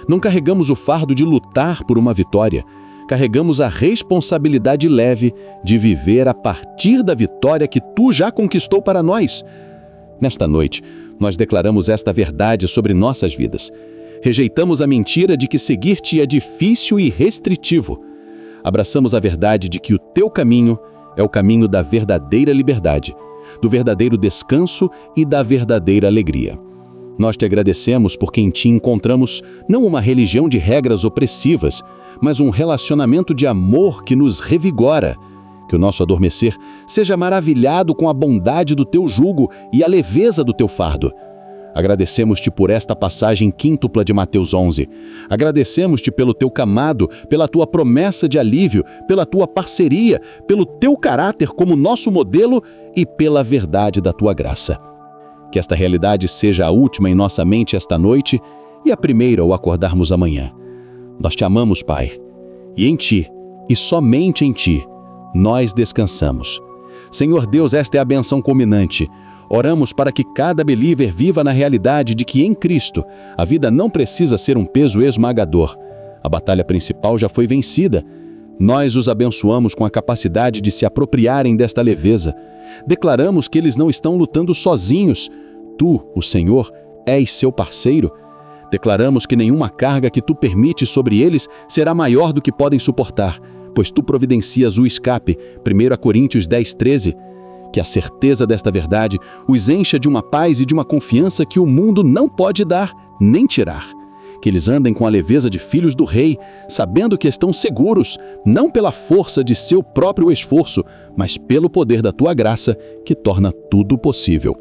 Não carregamos o fardo de lutar por uma vitória, carregamos a responsabilidade leve de viver a partir da vitória que tu já conquistou para nós. Nesta noite, nós declaramos esta verdade sobre nossas vidas. Rejeitamos a mentira de que seguir-te é difícil e restritivo. Abraçamos a verdade de que o teu caminho é o caminho da verdadeira liberdade, do verdadeiro descanso e da verdadeira alegria. Nós te agradecemos porque em ti encontramos não uma religião de regras opressivas, mas um relacionamento de amor que nos revigora. Que o nosso adormecer seja maravilhado com a bondade do teu jugo e a leveza do teu fardo. Agradecemos-te por esta passagem quíntupla de Mateus 11. Agradecemos-te pelo teu camado, pela tua promessa de alívio, pela tua parceria, pelo teu caráter como nosso modelo e pela verdade da tua graça. Que esta realidade seja a última em nossa mente esta noite e a primeira ao acordarmos amanhã. Nós te amamos, Pai, e em ti, e somente em ti, nós descansamos. Senhor Deus, esta é a benção culminante. Oramos para que cada believer viva na realidade de que em Cristo a vida não precisa ser um peso esmagador. A batalha principal já foi vencida. Nós os abençoamos com a capacidade de se apropriarem desta leveza. Declaramos que eles não estão lutando sozinhos. Tu, o Senhor, és seu parceiro. Declaramos que nenhuma carga que tu permites sobre eles será maior do que podem suportar, pois tu providencias o escape. 1 Coríntios 10:13. Que a certeza desta verdade os encha de uma paz e de uma confiança que o mundo não pode dar nem tirar. Que eles andem com a leveza de filhos do Rei, sabendo que estão seguros, não pela força de seu próprio esforço, mas pelo poder da tua graça, que torna tudo possível.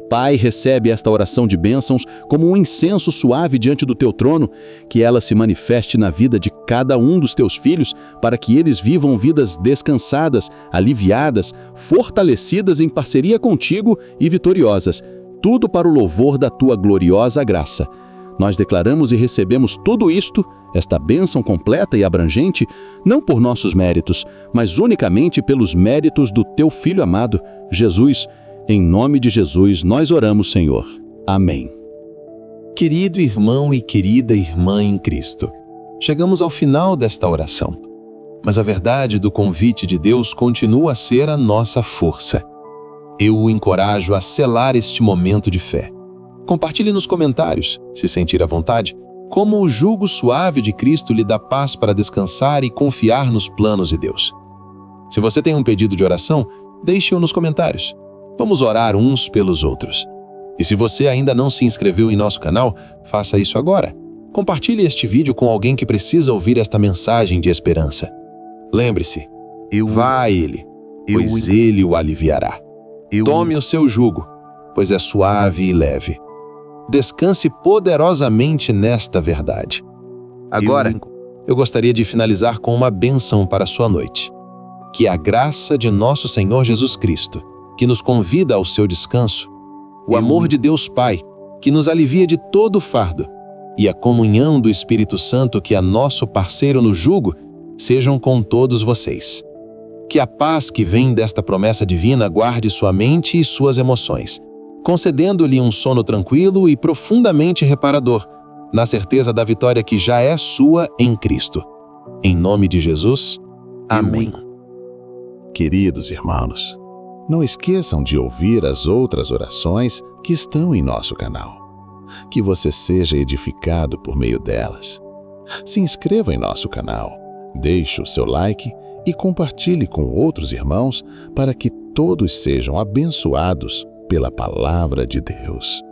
Pai, recebe esta oração de bênçãos como um incenso suave diante do teu trono, que ela se manifeste na vida de cada um dos teus filhos, para que eles vivam vidas descansadas, aliviadas, fortalecidas em parceria contigo e vitoriosas, tudo para o louvor da tua gloriosa graça. Nós declaramos e recebemos tudo isto, esta bênção completa e abrangente, não por nossos méritos, mas unicamente pelos méritos do teu Filho amado, Jesus. Em nome de Jesus, nós oramos, Senhor. Amém. Querido irmão e querida irmã em Cristo, chegamos ao final desta oração. Mas a verdade do convite de Deus continua a ser a nossa força. Eu o encorajo a selar este momento de fé. Compartilhe nos comentários, se sentir à vontade, como o jugo suave de Cristo lhe dá paz para descansar e confiar nos planos de Deus. Se você tem um pedido de oração, deixe-o nos comentários. Vamos orar uns pelos outros. E se você ainda não se inscreveu em nosso canal, faça isso agora. Compartilhe este vídeo com alguém que precisa ouvir esta mensagem de esperança. Lembre-se, vá a Ele, pois Ele o aliviará. Tome o seu jugo, pois é suave e leve. Descanse poderosamente nesta verdade. Agora, eu gostaria de finalizar com uma bênção para a sua noite. Que a graça de nosso Senhor Jesus Cristo, que nos convida ao seu descanso, o amor de Deus Pai, que nos alivia de todo o fardo, e a comunhão do Espírito Santo, que é nosso parceiro no jugo, sejam com todos vocês. Que a paz que vem desta promessa divina guarde sua mente e suas emoções, concedendo-lhe um sono tranquilo e profundamente reparador, na certeza da vitória que já é sua em Cristo. Em nome de Jesus, amém. Queridos irmãos, não esqueçam de ouvir as outras orações que estão em nosso canal. Que você seja edificado por meio delas. Se inscreva em nosso canal, deixe o seu like e compartilhe com outros irmãos para que todos sejam abençoados pela palavra de Deus.